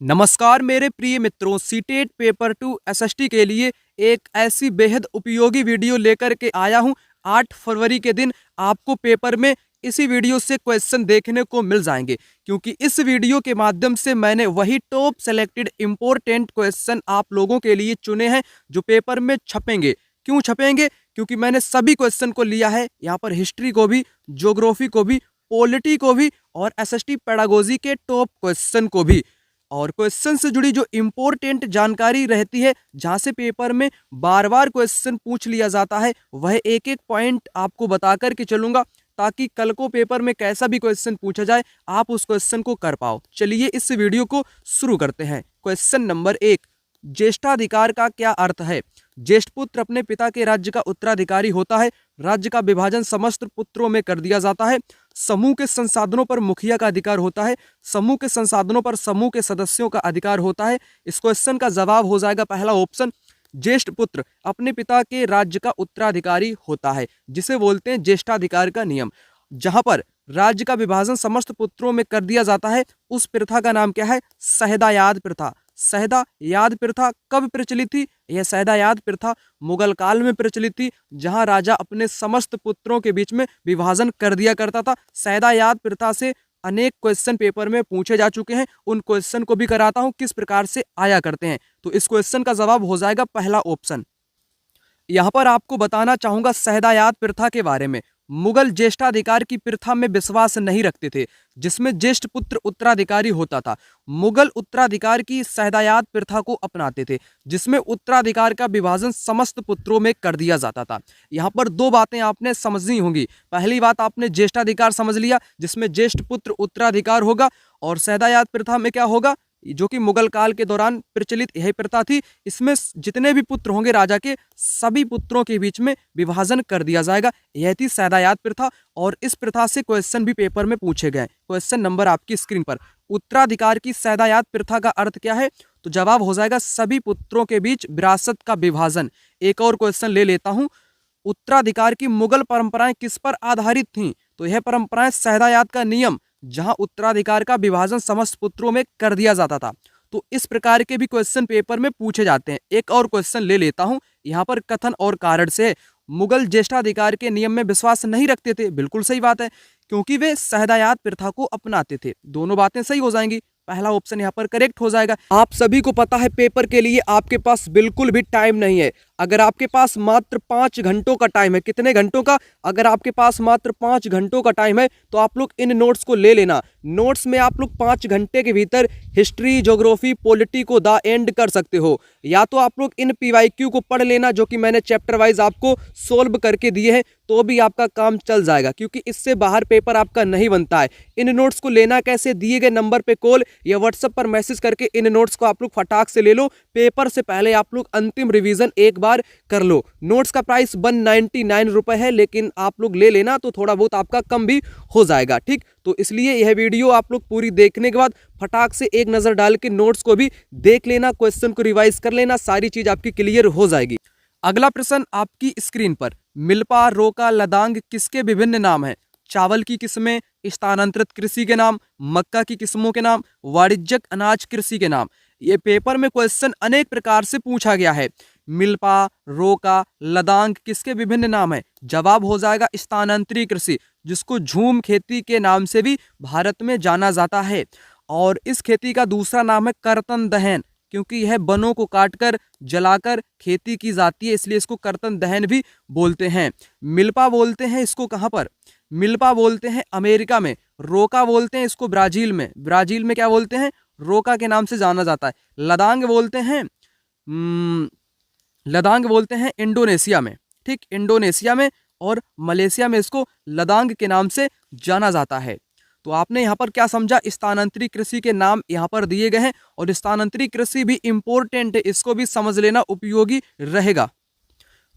नमस्कार मेरे प्रिय मित्रों, सीटेट पेपर टू एसएसटी के लिए एक ऐसी बेहद उपयोगी वीडियो लेकर के आया हूं। 8 फरवरी के दिन आपको पेपर में इसी वीडियो से क्वेश्चन देखने को मिल जाएंगे, क्योंकि इस वीडियो के माध्यम से मैंने वही टॉप सेलेक्टेड इंपॉर्टेंट क्वेश्चन आप लोगों के लिए चुने हैं जो पेपर में छपेंगे। क्यों छपेंगे? क्योंकि मैंने सभी क्वेश्चन को लिया है, यहाँ पर हिस्ट्री को भी, ज्योग्राफी को भी, पॉलिटी को भी और एसएसटी पेडागोजी के टॉप क्वेश्चन को भी। और क्वेश्चन से जुड़ी जो इंपॉर्टेंट जानकारी रहती है, जहां से पेपर में बार बार क्वेश्चन पूछ लिया जाता है, वह एक एक पॉइंट आपको बता कर के चलूंगा, ताकि कल को पेपर में कैसा भी क्वेश्चन पूछा जाए आप उस क्वेश्चन को कर पाओ। चलिए इस वीडियो को शुरू करते हैं। क्वेश्चन नंबर 1, ज्येष्ठाधिकार का क्या अर्थ है? ज्येष्ठ पुत्र अपने पिता के राज्य का उत्तराधिकारी होता है। राज्य का विभाजन समस्त पुत्रों में कर दिया जाता है। समूह के संसाधनों पर मुखिया का अधिकार होता है। समूह के संसाधनों पर समूह के सदस्यों का अधिकार होता है। इस क्वेश्चन का जवाब हो जाएगा पहला ऑप्शन, ज्येष्ठ पुत्र अपने पिता के राज्य का उत्तराधिकारी होता है, जिसे बोलते हैं ज्येष्ठाधिकार का नियम। जहां पर राज्य का विभाजन समस्त पुत्रों में कर दिया जाता है, उस प्रथा का नाम क्या है? सहदायाद प्रथा। सहदायाद प्रथा कब प्रचलित थी? यह सहदायाद प्रथा मुगल काल में प्रचलित थी, जहां राजा अपने समस्त पुत्रों के बीच में विभाजन कर दिया करता था। सहदायाद प्रथा से अनेक क्वेश्चन पेपर में पूछे जा चुके हैं, उन क्वेश्चन को भी कराता हूं किस प्रकार से आया करते हैं। तो इस क्वेश्चन का जवाब हो जाएगा पहला ऑप्शन। यहाँ पर आपको बताना चाहूंगा सहदायाद प्रथा के बारे में। मुगल ज्येष्ठाधिकार की प्रथा में विश्वास नहीं रखते थे, जिसमें ज्येष्ठ पुत्र उत्तराधिकारी होता था। मुगल उत्तराधिकार की सहदायाद प्रथा को अपनाते थे, जिसमें उत्तराधिकार का विभाजन समस्त पुत्रों में कर दिया जाता था। यहाँ पर दो बातें आपने समझनी होंगी। पहली बात, आपने ज्येष्ठाधिकार समझ लिया, जिसमें ज्येष्ठ पुत्र उत्तराधिकार होगा, और सहदायाद प्रथा में क्या होगा, जो कि मुगल काल के दौरान प्रचलित यही प्रथा थी। इसमें जितने भी पुत्र होंगे राजा के, सभी पुत्रों के बीच में विभाजन कर दिया जाएगा। यह थी सहदायाद प्रथा, और इस प्रथा से क्वेश्चन भी पेपर में पूछे गए। क्वेश्चन नंबर आपकी स्क्रीन पर, उत्तराधिकार की सहदायाद प्रथा का अर्थ क्या है? तो जवाब हो जाएगा सभी पुत्रों के बीच विरासत का विभाजन। एक और क्वेश्चन ले लेता हूं, उत्तराधिकार की मुगल परंपराएं किस पर आधारित थीं? तो यह परंपराएं सहदायाद का नियम, जहां उत्तराधिकार का विभाजन समस्त पुत्रों में कर दिया जाता था। तो इस प्रकार के भी क्वेश्चन पेपर में पूछे जाते हैं। एक और क्वेश्चन ले लेता हूं, यहां पर कथन और कारण से। मुगल ज्येष्ठाधिकार के नियम में विश्वास नहीं रखते थे, बिल्कुल सही बात है, क्योंकि वे सहदायाद प्रथा को अपनाते थे। दोनों बातें सही हो जाएंगी, पहला ऑप्शन यहाँ पर करेक्ट हो जाएगा। आप सभी को पता है पेपर के लिए आपके पास बिल्कुल भी टाइम नहीं है। अगर आपके पास मात्र 5 घंटों का टाइम है, कितने घंटों का? अगर आपके पास मात्र 5 घंटों का टाइम है, तो आप लोग इन नोट्स को ले लेना। नोट्स में आप लोग 5 घंटे के भीतर हिस्ट्री, ज्योग्राफी, पॉलिटी को द एंड कर सकते हो। या तो आप लोग इन पीवाईक्यू को पढ़ लेना, जो कि मैंने चैप्टर वाइज आपको सोल्व करके दिए हैं, तो भी आपका काम चल जाएगा, क्योंकि इससे बाहर पेपर आपका नहीं बनता है। इन नोट्स को लेना कैसे? दिए गए नंबर पे कॉल या व्हाट्सएप पर मैसेज करके इन नोट्स को आप लोग फटाक से ले लो। पेपर से पहले आप लोग अंतिम रिवीजन एक बार कर लो। नोट्स का प्राइस 199 रुपए है, लेकिन आप लोग ले लेना तो थोड़ा बहुत आपका कम भी हो जाएगा, ठीक? तो इसलिए यह वीडियो आप लोग पूरी देखने के बाद फटाक से एक नजर डाल के नोट्स को भी देख लेना, क्वेश्चन को रिवाइज कर लेना, सारी चीज आपकी क्लियर हो जाएगी। अगला प्रश्न आपकी स्क्रीन पर, मिल्पा, रोका, लदांग किसके विभिन्न नाम हैं? चावल की किस्में, स्थानांतरित कृषि के नाम, मक्का की किस्मों के नाम, वाणिज्यिक अनाज कृषि के नाम। ये पेपर में क्वेश्चन अनेक प्रकार से पूछा गया है। मिल्पा, रोका, लदांग किसके विभिन्न नाम है? जवाब हो जाएगा स्थानांतरित कृषि, जिसको झूम खेती के नाम से भी भारत में जाना जाता है। और इस खेती का दूसरा नाम है कर्तन दहन, क्योंकि यह वनों को काटकर जलाकर खेती की जाती है, इसलिए इसको कर्तन दहन भी बोलते हैं। मिल्पा बोलते हैं इसको कहां पर? मिल्पा बोलते हैं अमेरिका में। रोका बोलते हैं इसको ब्राजील में। ब्राजील में क्या बोलते हैं? रोका के नाम से जाना जाता है। लदांग बोलते हैं लदांग बोलते हैं इंडोनेशिया में, ठीक? इंडोनेशिया में और मलेशिया में इसको लदांग के नाम से जाना जाता है। तो आपने यहाँ पर क्या समझा? स्थानांतरित कृषि के नाम यहाँ पर दिए गए हैं, और स्थानांतरित कृषि भी इंपॉर्टेंट है, इसको भी समझ लेना उपयोगी रहेगा।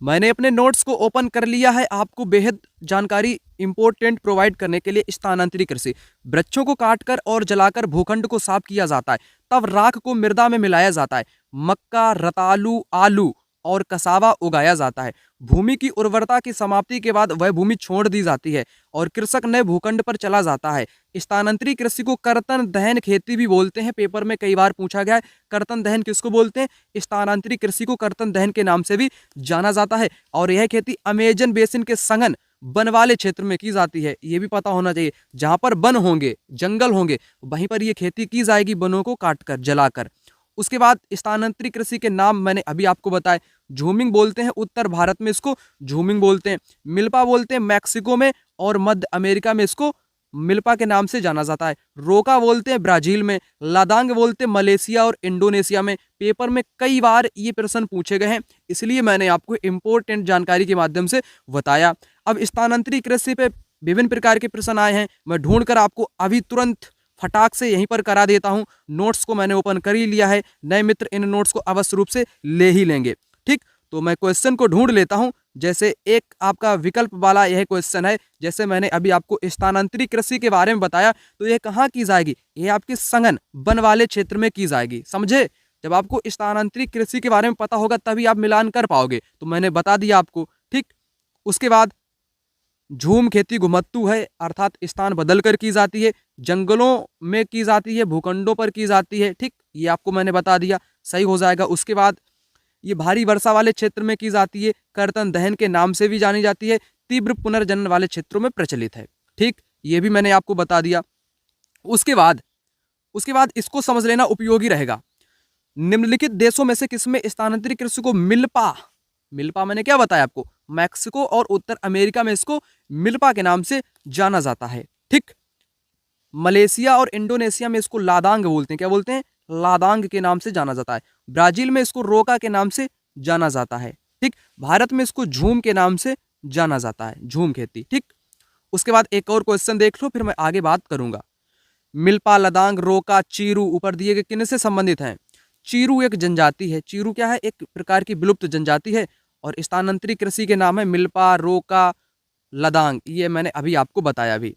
मैंने अपने नोट्स को ओपन कर लिया है आपको बेहद जानकारी इंपॉर्टेंट प्रोवाइड करने के लिए। स्थानांतरित कृषि, वृक्षों को काटकर और जलाकर भूखंड को साफ किया जाता है, तब राख को मृदा में मिलाया जाता है। मक्का, रतालू, आलू और कसावा उगाया जाता है। भूमि की उर्वरता की समाप्ति के बाद वह भूमि छोड़ दी जाती है और कृषक नए भूखंड पर चला जाता है। स्थानांतरित कृषि को कर्तन दहन खेती भी बोलते हैं। पेपर में कई बार पूछा गया है, कर्तन दहन किसको बोलते हैं? स्थानांतरित कृषि को कर्तन दहन के नाम से भी जाना जाता है। और यह खेती अमेजन बेसिन के सघन वन वाले क्षेत्र में की जाती है। ये भी पता होना चाहिए, जहां पर वन होंगे, जंगल होंगे, वहीं पर यह खेती की जाएगी, वनों को काटकर, जलाकर। उसके बाद स्थानांतरित कृषि के नाम मैंने अभी आपको बताए। झूमिंग बोलते हैं उत्तर भारत में, इसको झूमिंग बोलते हैं। मिल्पा बोलते हैं मैक्सिको में, और मध्य अमेरिका में इसको मिल्पा के नाम से जाना जाता है। रोका बोलते हैं ब्राजील में। लादांग बोलते हैं मलेशिया और इंडोनेशिया में। पेपर में कई बार ये प्रश्न पूछे गए हैं, इसलिए मैंने आपको इंपॉर्टेंट जानकारी के माध्यम से बताया। अब स्थानांतरित कृषि पे विभिन्न प्रकार के प्रश्न आए हैं, मैं ढूंढकर आपको अभी तुरंत फटाक से यहीं पर करा देता हूं। नोट्स को मैंने ओपन कर ही लिया है, नए मित्र इन नोट्स को अवश्य रूप से ले ही लेंगे। ठीक, तो मैं क्वेश्चन को ढूंढ लेता हूं। जैसे एक आपका विकल्प वाला यह क्वेश्चन है, जैसे मैंने अभी आपको स्थानांतरित कृषि के बारे में बताया, तो यह कहाँ की जाएगी? यह आपके सघन वन वाले क्षेत्र में की जाएगी, समझे? जब आपको स्थानांतरित कृषि के बारे में पता होगा तभी आप मिलान कर पाओगे, तो मैंने बता दिया आपको। ठीक, उसके बाद झूम खेती घुमत्तू है, अर्थात स्थान बदल कर की जाती है। जंगलों में की जाती है, भूखंडों पर की जाती है। ठीक, ये आपको मैंने बता दिया, सही हो जाएगा। उसके बाद ये भारी वर्षा वाले क्षेत्र में की जाती है, कर्तन दहन के नाम से भी जानी जाती है, तीव्र पुनर्जनन वाले क्षेत्रों में प्रचलित है। ठीक, ये भी मैंने आपको बता दिया। उसके बाद इसको समझ लेना उपयोगी रहेगा। निम्नलिखित देशों में से किसमें स्थानांतरित कृषि को मिल्पा मैंने क्या बताया आपको? मैक्सिको और उत्तर अमेरिका में इसको मिल्पा के नाम से जाना जाता है। ठीक, मलेशिया और इंडोनेशिया में इसको लादांग बोलते हैं। क्या बोलते हैं? लादांग के नाम से जाना जाता है। ब्राजील में इसको रोका के नाम से जाना जाता है। ठीक, भारत में इसको झूम के नाम से जाना जाता है, झूम खेती। ठीक, उसके बाद एक और क्वेश्चन देख लो, फिर मैं आगे बात करूंगा। मिल्पा, लदांग, रोका, चीरू ऊपर दिए गए किन से संबंधित हैं? चीरू एक जनजाति है। चीरू क्या है? एक प्रकार की विलुप्त जनजाति है। और स्थानांतरित कृषि के नाम है मिल्पा, रोका, लदांग। ये मैंने अभी आपको बताया भी।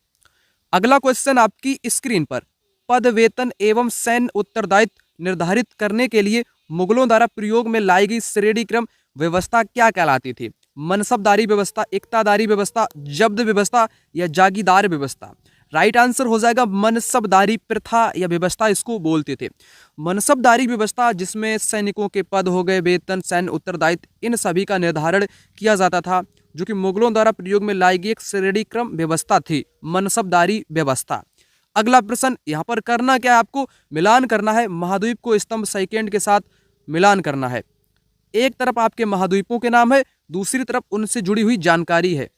अगला क्वेश्चन आपकी स्क्रीन पर, पद, वेतन एवं सैन्य उत्तरदायित्व निर्धारित करने के लिए मुगलों द्वारा प्रयोग में लाई गई श्रेणी क्रम व्यवस्था क्या कहलाती थी? मनसबदारी व्यवस्था, इक्तादारी व्यवस्था, जब्त व्यवस्था या जागीरदार व्यवस्था? राइट आंसर हो जाएगा मनसबदारी प्रथा या व्यवस्था इसको बोलते थे। मनसबदारी व्यवस्था, जिसमें सैनिकों के पद हो गए, वेतन, सैन्य उत्तरदायित्व, इन सभी का निर्धारण किया जाता था, जो कि मुगलों द्वारा प्रयोग में लाई गई एक श्रेणी क्रम व्यवस्था थी, मनसबदारी व्यवस्था। अगला प्रश्न यहाँ पर करना क्या है? आपको मिलान करना है, महाद्वीप को स्तंभ सेकंड के साथ मिलान करना है। एक तरफ आपके महाद्वीपों के नाम है, दूसरी तरफ उनसे जुड़ी हुई जानकारी है।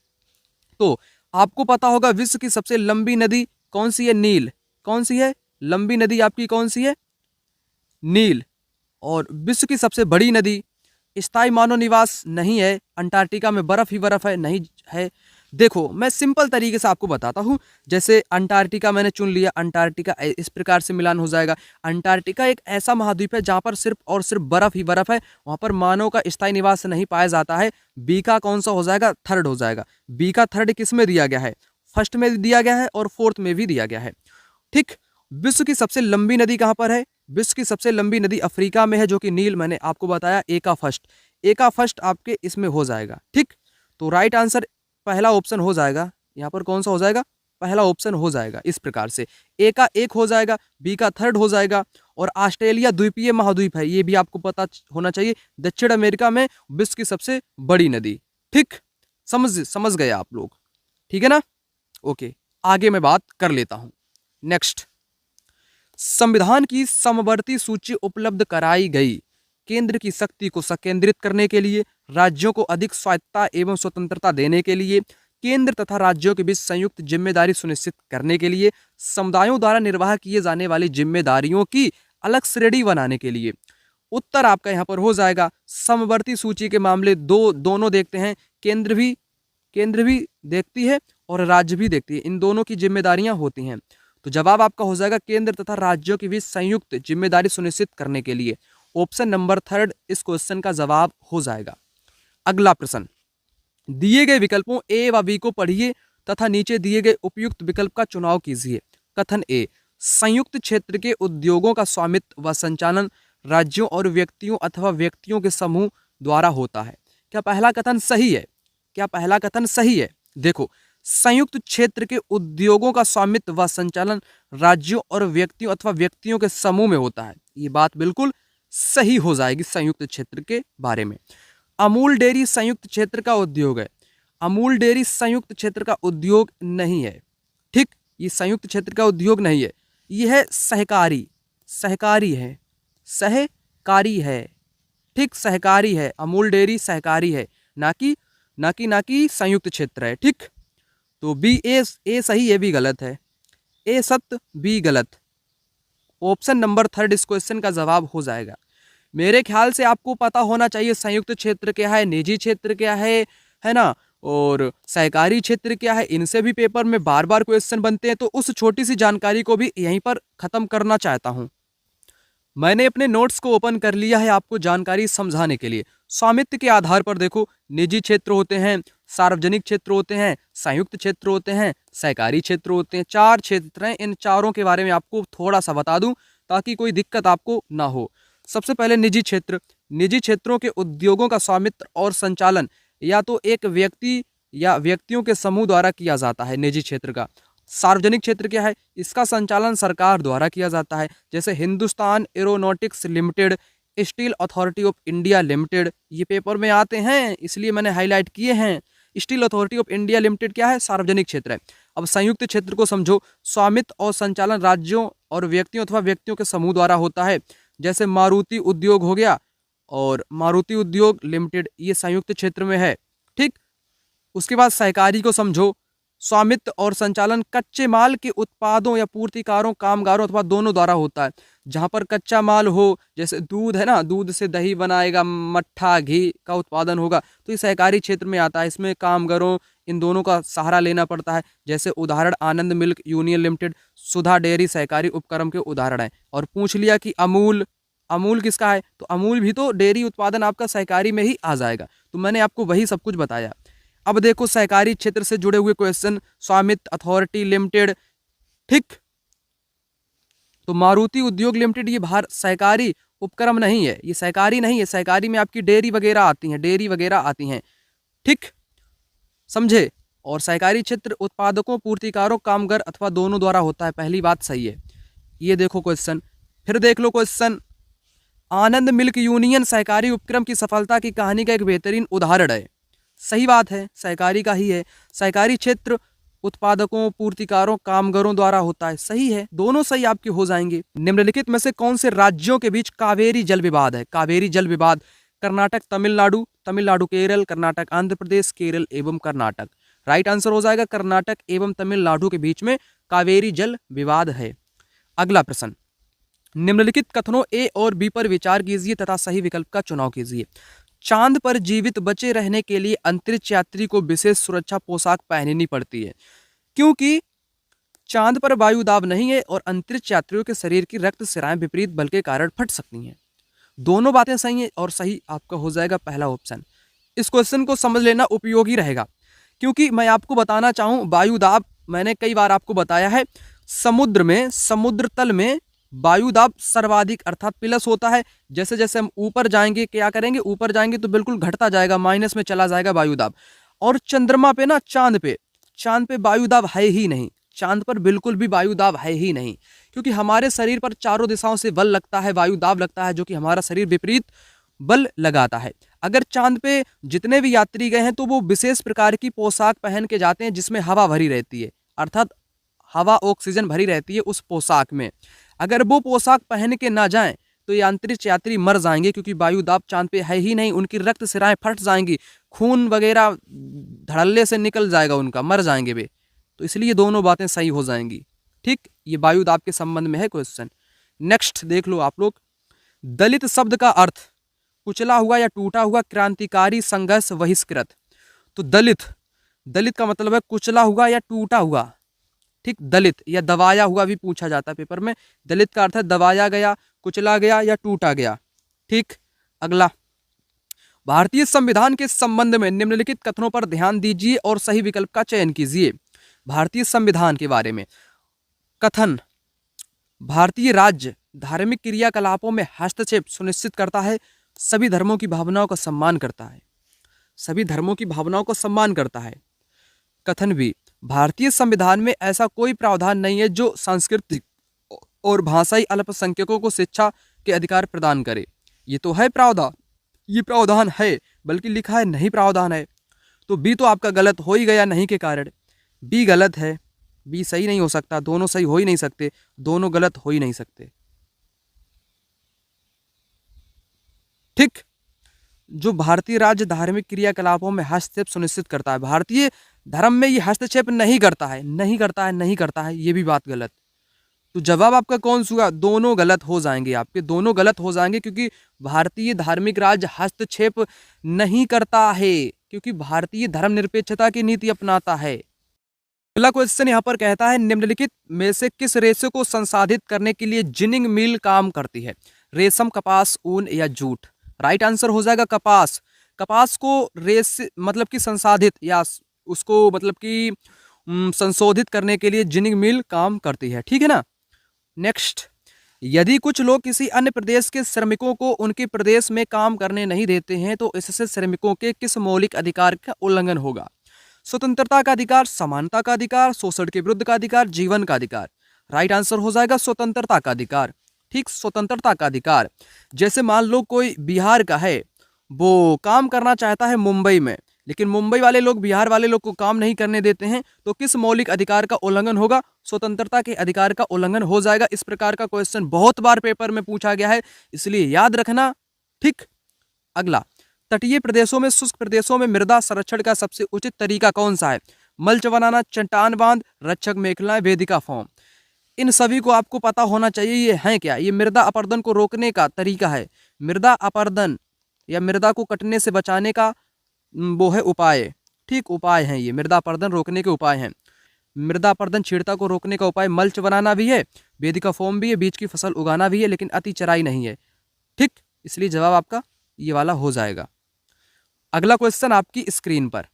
तो आपको पता होगा विश्व की सबसे लंबी नदी कौन सी है? नील। कौन सी है लंबी नदी आपकी? कौन सी है? नील। और विश्व की सबसे बड़ी नदी, स्थायी मानव निवास नहीं है, अंटार्कटिका में बर्फ ही बर्फ है, नहीं है। देखो, मैं सिंपल तरीके से आपको बताता हूँ। जैसे अंटार्कटिका मैंने चुन लिया, अंटार्कटिका इस प्रकार से मिलान हो जाएगा। अंटार्कटिका एक ऐसा महाद्वीप है जहाँ पर सिर्फ और सिर्फ बर्फ ही बर्फ है, वहाँ पर मानव का स्थायी निवास नहीं पाया जाता है। बी का कौन सा हो जाएगा? थर्ड हो जाएगा। बी का थर्ड किस में दिया गया है? फर्स्ट में दिया गया है और फोर्थ में भी दिया गया है। ठीक, विश्व की सबसे लंबी नदी कहाँ पर है? विश्व की सबसे लंबी नदी अफ्रीका में है, जो कि नील। मैंने आपको बताया ए का फर्स्ट आपके इसमें हो जाएगा। ठीक, तो राइट आंसर पहला ऑप्शन हो जाएगा। यहाँ पर कौन सा हो जाएगा? पहला ऑप्शन हो जाएगा। इस प्रकार से ए का एक हो जाएगा, बी का थर्ड हो जाएगा। और ऑस्ट्रेलिया द्वीपीय महाद्वीप है, ये भी आपको पता होना चाहिए। दक्षिण अमेरिका में विश्व की सबसे बड़ी नदी। ठीक, समझ गए आप लोग? ठीक है ना? ओके, आगे मैं बात कर लेता हूं। नेक्स्ट, संविधान की समवर्ती सूची उपलब्ध कराई गई। केंद्र की शक्ति को संकेंद्रित करने के लिए, राज्यों को अधिक स्वायत्तता एवं स्वतंत्रता देने के लिए, केंद्र तथा राज्यों के बीच संयुक्त जिम्मेदारी सुनिश्चित करने के लिए, समुदायों द्वारा निर्वाह किए जाने वाली जिम्मेदारियों की अलग श्रेणी बनाने के लिए। उत्तर आपका यहाँ पर हो जाएगा समवर्ती सूची के मामले दोनों देखते हैं। केंद्र भी देखती है और राज्य भी देखती है, इन दोनों की जिम्मेदारियां होती हैं। तो जवाब आपका हो जाएगा केंद्र तथा राज्यों के बीच संयुक्त जिम्मेदारी सुनिश्चित करने के लिए। ऑप्शन नंबर थर्ड इस क्वेश्चन का जवाब हो जाएगा। अगला प्रश्न, दिए गए विकल्पों ए व बी को पढ़िए तथा नीचे दिए गए उपयुक्त विकल्प का चुनाव कीजिए। कथन ए, संयुक्त क्षेत्र के उद्योगों का स्वामित्व व संचालन राज्यों और व्यक्तियों अथवा व्यक्तियों के समूह द्वारा होता है। क्या पहला कथन सही है? क्या पहला कथन सही है? देखो, संयुक्त क्षेत्र के उद्योगों का स्वामित्व व संचालन राज्यों और व्यक्तियों अथवा व्यक्तियों के समूह में होता है। ये बात बिल्कुल सही हो जाएगी संयुक्त क्षेत्र के बारे में। अमूल डेयरी संयुक्त क्षेत्र का उद्योग है। अमूल डेयरी संयुक्त क्षेत्र का उद्योग नहीं है। ठीक, ये संयुक्त क्षेत्र का उद्योग नहीं है, यह है सहकारी। सहकारी है, सहकारी है। ठीक, सहकारी है। अमूल डेयरी सहकारी है, ना कि संयुक्त क्षेत्र है। ठीक, तो बी ए सही है, बी गलत है। ए सत्य, बी गलत। ऑप्शन नंबर 3 इस क्वेश्चन का जवाब हो जाएगा। मेरे ख्याल से आपको पता होना चाहिए संयुक्त क्षेत्र क्या है, निजी क्षेत्र क्या है ना, और सहकारी क्षेत्र क्या है। इनसे भी पेपर में बार बार क्वेश्चन बनते हैं, तो उस छोटी सी जानकारी को भी यहीं पर खत्म करना चाहता हूं। मैंने अपने नोट्स को ओपन कर लिया है आपको जानकारी समझाने के लिए। स्वामित्व के आधार पर देखो, निजी क्षेत्र होते हैं, सार्वजनिक क्षेत्र होते हैं, संयुक्त क्षेत्र होते हैं, सहकारी क्षेत्र होते हैं। 4 क्षेत्र हैं। इन चारों के बारे में आपको थोड़ा सा बता दूं ताकि कोई दिक्कत आपको ना हो। सबसे पहले निजी क्षेत्र। निजी क्षेत्रों के उद्योगों का स्वामित्व और संचालन या तो एक व्यक्ति या व्यक्तियों के समूह द्वारा किया जाता है निजी क्षेत्र का। सार्वजनिक क्षेत्र क्या है? इसका संचालन सरकार द्वारा किया जाता है, जैसे Hindustan aeronautics limited, steel authority of India limited. ये पेपर में आते हैं इसलिए मैंने हाईलाइट किए हैं। Steel authority of India limited क्या है? सार्वजनिक क्षेत्र है। अब संयुक्त क्षेत्र को समझो, स्वामित्व और संचालन राज्यों और व्यक्तियों अथवा व्यक्तियों के समूह द्वारा होता है, जैसे मारुति उद्योग हो गया और मारुति उद्योग लिमिटेड, ये संयुक्त क्षेत्र में है। ठीक, उसके बाद सहकारी को समझो, स्वामित्व और संचालन कच्चे माल के उत्पादों या पूर्तिकारों, कामगारों अथवा दोनों द्वारा होता है। जहां पर कच्चा माल हो, जैसे दूध है ना, दूध से दही बनाएगा, मट्ठा घी का उत्पादन होगा, तो ये सहकारी क्षेत्र में आता है। इसमें कामगारों इन दोनों का सहारा लेना पड़ता है। जैसे उदाहरण आनंद मिल्क यूनियन लिमिटेड, सुधा डेयरी सहकारी उपक्रम के उदाहरण है। और पूछ लिया कि अमूल, अमूल किसका है, तो अमूल भी तो डेयरी उत्पादन आपका सहकारी में ही आ जाएगा। तो मैंने आपको वही सब कुछ बताया। अब देखो सहकारी क्षेत्र से जुड़े हुए क्वेश्चन, स्वामित्व अथॉरिटी लिमिटेड। ठीक, तो मारुति उद्योग लिमिटेड ये बाहर सहकारी उपक्रम नहीं है, ये सहकारी नहीं है। सहकारी में आपकी डेयरी वगैरह आती हैं, डेयरी वगैरह आती हैं। ठीक, समझे। और सहकारी क्षेत्र उत्पादकों, पूर्तिकारों, कामगार अथवा दोनों द्वारा होता है। पहली बात सही है। ये देखो क्वेश्चन, फिर देख लो क्वेश्चन, आनंद मिल्क यूनियन सहकारी उपक्रम की सफलता की कहानी का एक बेहतरीन उदाहरण है। सही बात है, सहकारी का ही है। सहकारी क्षेत्र उत्पादकों, पूर्तिकारों, कामगारों द्वारा होता है। सही है, दोनों सही आपके हो जाएंगे। निम्नलिखित में से कौन से राज्यों के बीच कावेरी जल विवाद है? कावेरी जल विवाद, कर्नाटक तमिलनाडु, तमिलनाडु केरल, कर्नाटक आंध्र प्रदेश, केरल एवं कर्नाटक। राइट आंसर हो जाएगा कर्नाटक एवं तमिलनाडु के बीच में कावेरी जल विवाद है। अगला प्रश्न, निम्नलिखित कथनों ए और बी पर विचार कीजिए तथा सही विकल्प का चुनाव कीजिए। चांद पर जीवित बचे रहने के लिए अंतरिक्ष यात्री को विशेष सुरक्षा पोशाक पहननी पड़ती है, क्योंकि चांद पर वायु दाब नहीं है और अंतरिक्ष यात्रियों के शरीर की रक्त सिराएं विपरीत बल के कारण फट सकती हैं। दोनों बातें सही हैं और सही आपका हो जाएगा पहला ऑप्शन। इस क्वेश्चन को समझ लेना उपयोगी रहेगा, क्योंकि मैं आपको बताना चाहूं वायु दाब मैंने कई बार आपको बताया है, समुद्र में, समुद्र तल में वायु दाब सर्वाधिक अर्थात प्लस होता है। जैसे जैसे हम ऊपर जाएंगे क्या करेंगे, ऊपर जाएंगे तो बिल्कुल घटता जाएगा, माइनस में चला जाएगा वायु दाब। और चंद्रमा पे ना, चांद पे वायु दाब है ही नहीं। चांद पर बिल्कुल भी वायु दाब है ही नहीं, क्योंकि हमारे शरीर पर चारों दिशाओं से बल लगता है, वायु दाब लगता है, जो कि हमारा शरीर विपरीत बल लगाता है। अगर चांद पे जितने भी यात्री गए हैं तो वो विशेष प्रकार की पोशाक पहन के जाते हैं जिसमें हवा भरी रहती है, अर्थात हवा ऑक्सीजन भरी रहती है उस पोशाक में। अगर वो पोशाक पहन के ना जाएं तो ये अंतरिक्ष यात्री मर जाएंगे, क्योंकि वायु दाब चांद पे है ही नहीं। उनकी रक्त सिराएं फट जाएंगी, खून वगैरह धड़ल्ले से निकल जाएगा उनका, मर जाएंगे वे। तो इसलिए दोनों बातें सही हो जाएंगी। ठीक, ये वायु दाब के संबंध में है क्वेश्चन। नेक्स्ट देख लो आप लोग, दलित शब्द का अर्थ कुचला हुआ या टूटा हुआ, क्रांतिकारी, संघर्ष, बहिष्कृत। तो दलित का मतलब है कुचला हुआ या टूटा हुआ। ठीक, दलित या दबाया हुआ भी पूछा जाता है पेपर में। दलित का अर्थ है दबाया गया, कुचला गया या टूटा गया। ठीक, अगला, भारतीय संविधान के संबंध में निम्नलिखित कथनों पर ध्यान दीजिए और सही विकल्प का चयन कीजिए। भारतीय संविधान के बारे में कथन, भारतीय राज्य धार्मिक क्रियाकलापों में हस्तक्षेप सुनिश्चित करता है। सभी धर्मों की भावनाओं का सम्मान करता है। सभी धर्मों की भावनाओं को सम्मान करता है। कथन बी, भारतीय संविधान में ऐसा कोई प्रावधान नहीं है जो सांस्कृतिक और भाषाई अल्पसंख्यकों को शिक्षा के अधिकार प्रदान करे। ये तो है प्रावधान, ये प्रावधान है, बल्कि लिखा है नहीं प्रावधान है। तो बी तो आपका गलत हो ही गया नहीं के कारण। बी गलत है, बी सही नहीं हो सकता, दोनों सही हो ही नहीं सकते, दोनों गलत हो ही नहीं सकते। ठीक, जो भारतीय राज्य धार्मिक क्रियाकलापों में हस्तक्षेप सुनिश्चित करता है, भारतीय धर्म में ये हस्तक्षेप नहीं करता है, नहीं करता है, नहीं करता है, ये भी बात गलत। तो जवाब आपका कौन सा हुआ? दोनों गलत हो जाएंगे, आपके दोनों गलत हो जाएंगे, क्योंकि भारतीय धार्मिक राज्य हस्तक्षेप नहीं करता है, क्योंकि भारतीय धर्मनिरपेक्षता की नीति अपनाता है। अगला क्वेश्चन यहाँ पर कहता है, निम्नलिखित में से किस रेशे को संसाधित करने के लिए जिनिंग मिल काम करती है? रेशम, कपास, ऊन या जूट? राइट आंसर हो जाएगा कपास। कपास को रेशे मतलब कि संसाधित या उसको मतलब कि संशोधित करने के लिए जिनिंग मिल काम करती है। ठीक है ना। नेक्स्ट, यदि कुछ लोग किसी अन्य प्रदेश के श्रमिकों को उनके प्रदेश में काम करने नहीं देते हैं तो इससे श्रमिकों के किस मौलिक अधिकार का उल्लंघन होगा? स्वतंत्रता का अधिकार, समानता का अधिकार, शोषण के विरुद्ध का अधिकार, जीवन का अधिकार? राइट आंसर हो जाएगा स्वतंत्रता का अधिकार। ठीक, स्वतंत्रता का अधिकार। जैसे मान लो कोई बिहार का है, वो काम करना चाहता है मुंबई में, लेकिन मुंबई वाले लोग बिहार वाले लोग को काम नहीं करने देते हैं, तो किस मौलिक अधिकार का उल्लंघन होगा? स्वतंत्रता के अधिकार का उल्लंघन हो जाएगा। इस प्रकार का क्वेश्चन बहुत बार पेपर में पूछा गया है, इसलिए याद रखना। ठीक, अगला, तटीय प्रदेशों में, शुष्क प्रदेशों में मृदा संरक्षण का सबसे उचित तरीका कौन सा है? मल्च बनाना, चट्टान बांध, रक्षक मेखलाएं, वेदिका फॉर्म? इन सभी को आपको पता होना चाहिए। ये है क्या? ये मृदा अपरदन को रोकने का तरीका है। मृदा अपरदन या मृदा को कटने से बचाने का वो है उपाय। ठीक, उपाय हैं ये, मृदा अपरदन रोकने के उपाय हैं। मृदा अपरदन छीड़ता को रोकने का उपाय मल्च बनाना भी है, वेदिका फॉर्म भी है, बीज की फसल उगाना भी है, लेकिन अति चराई नहीं है। ठीक, इसलिए जवाब आपका ये वाला हो जाएगा। अगला क्वेश्चन आपकी स्क्रीन पर,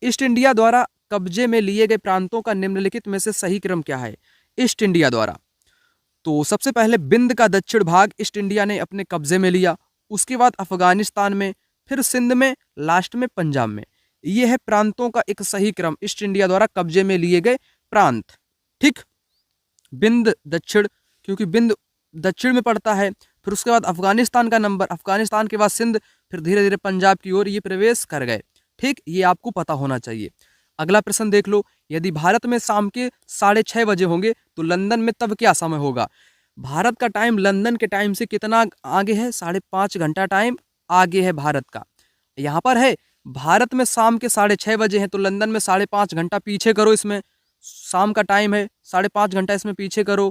ईस्ट इंडिया द्वारा कब्जे में लिए गए प्रांतों का निम्नलिखित में से सही क्रम क्या है? ईस्ट इंडिया द्वारा, तो सबसे पहले बिंद का दक्षिण भाग ईस्ट इंडिया ने अपने कब्जे में लिया, उसके बाद अफगानिस्तान में, फिर सिंध में, लास्ट में पंजाब में। यह है प्रांतों का एक सही क्रम, ईस्ट इंडिया द्वारा कब्जे में लिए गए प्रांत। ठीक, बिंद दक्षिण, क्योंकि बिंद दक्षिण में पड़ता है, फिर उसके बाद अफगानिस्तान का नंबर, अफगानिस्तान के बाद सिंध, फिर धीरे धीरे पंजाब की ओर ये प्रवेश कर गए। ठीक, ये आपको पता होना चाहिए। अगला प्रश्न देख लो, यदि भारत में शाम के 6:30 बजे होंगे तो लंदन में तब क्या समय होगा? भारत का टाइम लंदन के टाइम से कितना आगे है? 5.5 घंटा टाइम आगे है भारत का। यहाँ पर है भारत में शाम के 6:30 बजे हैं, तो लंदन में 5.5 घंटा पीछे करो, इसमें शाम का टाइम है, 5.5 घंटा इसमें पीछे करो,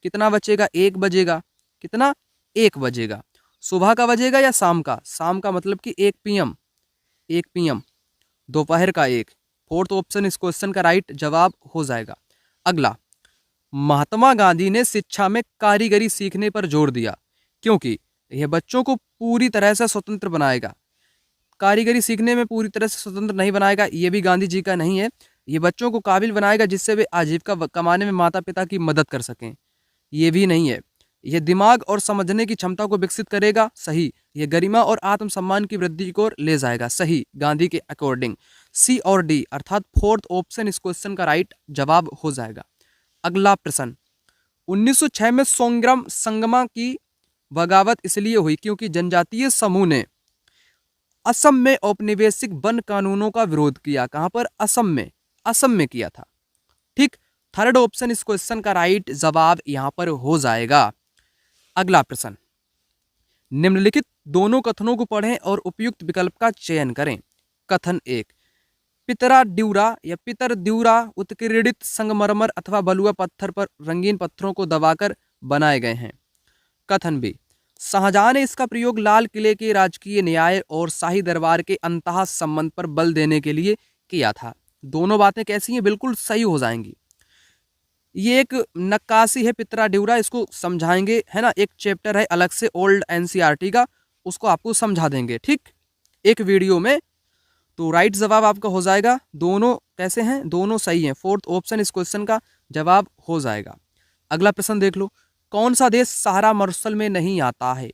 कितना बचेगा? 1 बजेगा। कितना? 1 बजेगा। सुबह का बजेगा या शाम का? शाम का मतलब कि 1 PM, 1 PM, दोपहर का 1। फोर्थ ऑप्शन इस क्वेश्चन का राइट जवाब हो जाएगा। अगला, महात्मा गांधी ने शिक्षा में कारीगरी सीखने पर जोर दिया क्योंकि यह बच्चों को पूरी तरह से स्वतंत्र बनाएगा। कारीगरी सीखने में पूरी तरह से स्वतंत्र नहीं बनाएगा, ये भी गांधी जी का नहीं है। ये बच्चों को काबिल बनाएगा जिससे वे आजीविका कमाने में माता पिता की मदद कर सकें, ये भी नहीं है। यह दिमाग और समझने की क्षमता को विकसित करेगा, सही। यह गरिमा और आत्मसम्मान की वृद्धि को ले जाएगा, सही, गांधी के अकॉर्डिंग। सी और डी अर्थात फोर्थ ऑप्शन इस क्वेश्चन का राइट जवाब हो जाएगा। अगला प्रश्न, 1906 में सोंग्राम संगमा की बगावत इसलिए हुई क्योंकि जनजातीय समूह ने असम में औपनिवेशिक वन कानूनों का विरोध किया। कहां पर? असम में, असम में किया था। ठीक, थर्ड ऑप्शन इस क्वेश्चन का राइट जवाब यहां पर हो जाएगा। अगला प्रश्न, निम्नलिखित दोनों कथनों को पढ़ें और उपयुक्त विकल्प का चयन करें। कथन 1, पितरा ड्यूरा या पितर द्यूरा उत्कीर्णित संगमरमर अथवा बलुआ पत्थर पर रंगीन पत्थरों को दबाकर बनाए गए हैं। कथन बी, शाहजहां ने इसका प्रयोग लाल किले के राजकीय न्याय और शाही दरबार के अंतः संबंध पर बल देने के लिए किया था। दोनों बातें कैसी हैं? बिल्कुल सही हो जाएंगी। ये एक नक्काशी है पितरा ड्यूरा, इसको समझाएंगे, है ना। एक चैप्टर है अलग से ओल्ड NCERT का, उसको आपको समझा देंगे, ठीक, एक वीडियो में। तो राइट जवाब आपका हो जाएगा। दोनों कैसे हैं? दोनों सही हैं। फोर्थ ऑप्शन इस क्वेश्चन का जवाब हो जाएगा। अगला प्रश्न देख लो, कौन सा देश सहारा मरुस्थल में नहीं आता है?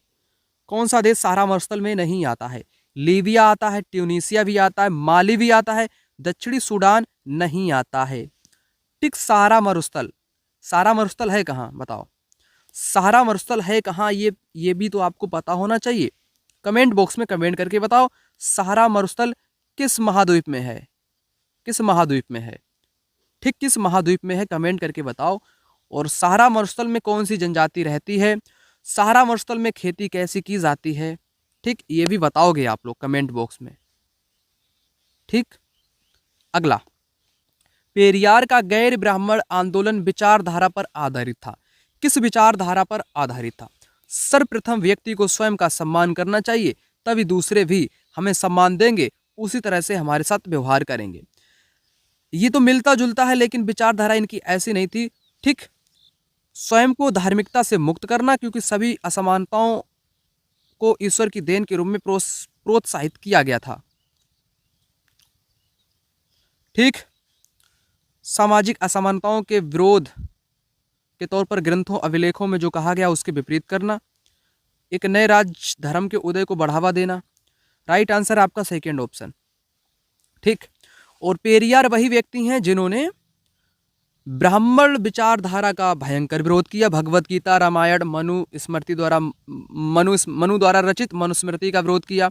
कौन सा देश सहारा मरुस्थल में नहीं आता है? लीबिया आता है, ट्यूनीसिया भी आता है, माली भी आता है, दक्षिणी सूडान नहीं आता है। ठीक, सहारा मरुस्थल, सहारा मरुस्थल है कहाँ बताओ? सहारा मरुस्थल है कहाँ, ये भी तो आपको पता होना चाहिए। कमेंट बॉक्स में कमेंट करके बताओ सहारा मरुस्थल किस महाद्वीप में है, किस महाद्वीप में है। ठीक, किस महाद्वीप में है कमेंट करके बताओ। और सहारा मरुस्थल में कौन सी जनजाति रहती है, सहारा मरुस्थल में खेती कैसी की जाती है, ठीक, ये भी बताओगे आप लोग कमेंट बॉक्स में। ठीक, अगला, पेरियार का गैर ब्राह्मण आंदोलन विचारधारा पर आधारित था। किस विचारधारा पर आधारित था? सर्वप्रथम व्यक्ति को स्वयं का सम्मान करना चाहिए, तभी दूसरे भी हमें सम्मान देंगे, उसी तरह से हमारे साथ व्यवहार करेंगे। ये तो मिलता जुलता है, लेकिन विचारधारा इनकी ऐसी नहीं थी। ठीक, स्वयं को धार्मिकता से मुक्त करना, क्योंकि सभी असमानताओं को ईश्वर की देन के रूप में प्रोत्साहित किया गया था। ठीक, सामाजिक असमानताओं के विरोध के तौर पर ग्रंथों अभिलेखों में जो कहा गया उसके विपरीत करना, एक नए राज धर्म के उदय को बढ़ावा देना। राइट आंसर आपका सेकेंड ऑप्शन। ठीक, और पेरियार वही व्यक्ति हैं जिन्होंने ब्राह्मण विचारधारा का भयंकर विरोध किया। भगवत गीता, रामायण, मनु द्वारा रचित मनुस्मृति का विरोध किया,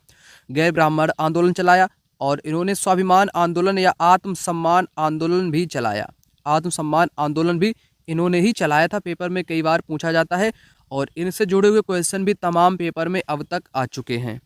गैर ब्राह्मण आंदोलन चलाया, और इन्होंने स्वाभिमान आंदोलन या आत्मसम्मान आंदोलन भी चलाया। आत्मसम्मान आंदोलन भी इन्होंने ही चलाया था, पेपर में कई बार पूछा जाता है, और इनसे जुड़े हुए क्वेश्चन भी तमाम पेपर में अब तक आ चुके हैं।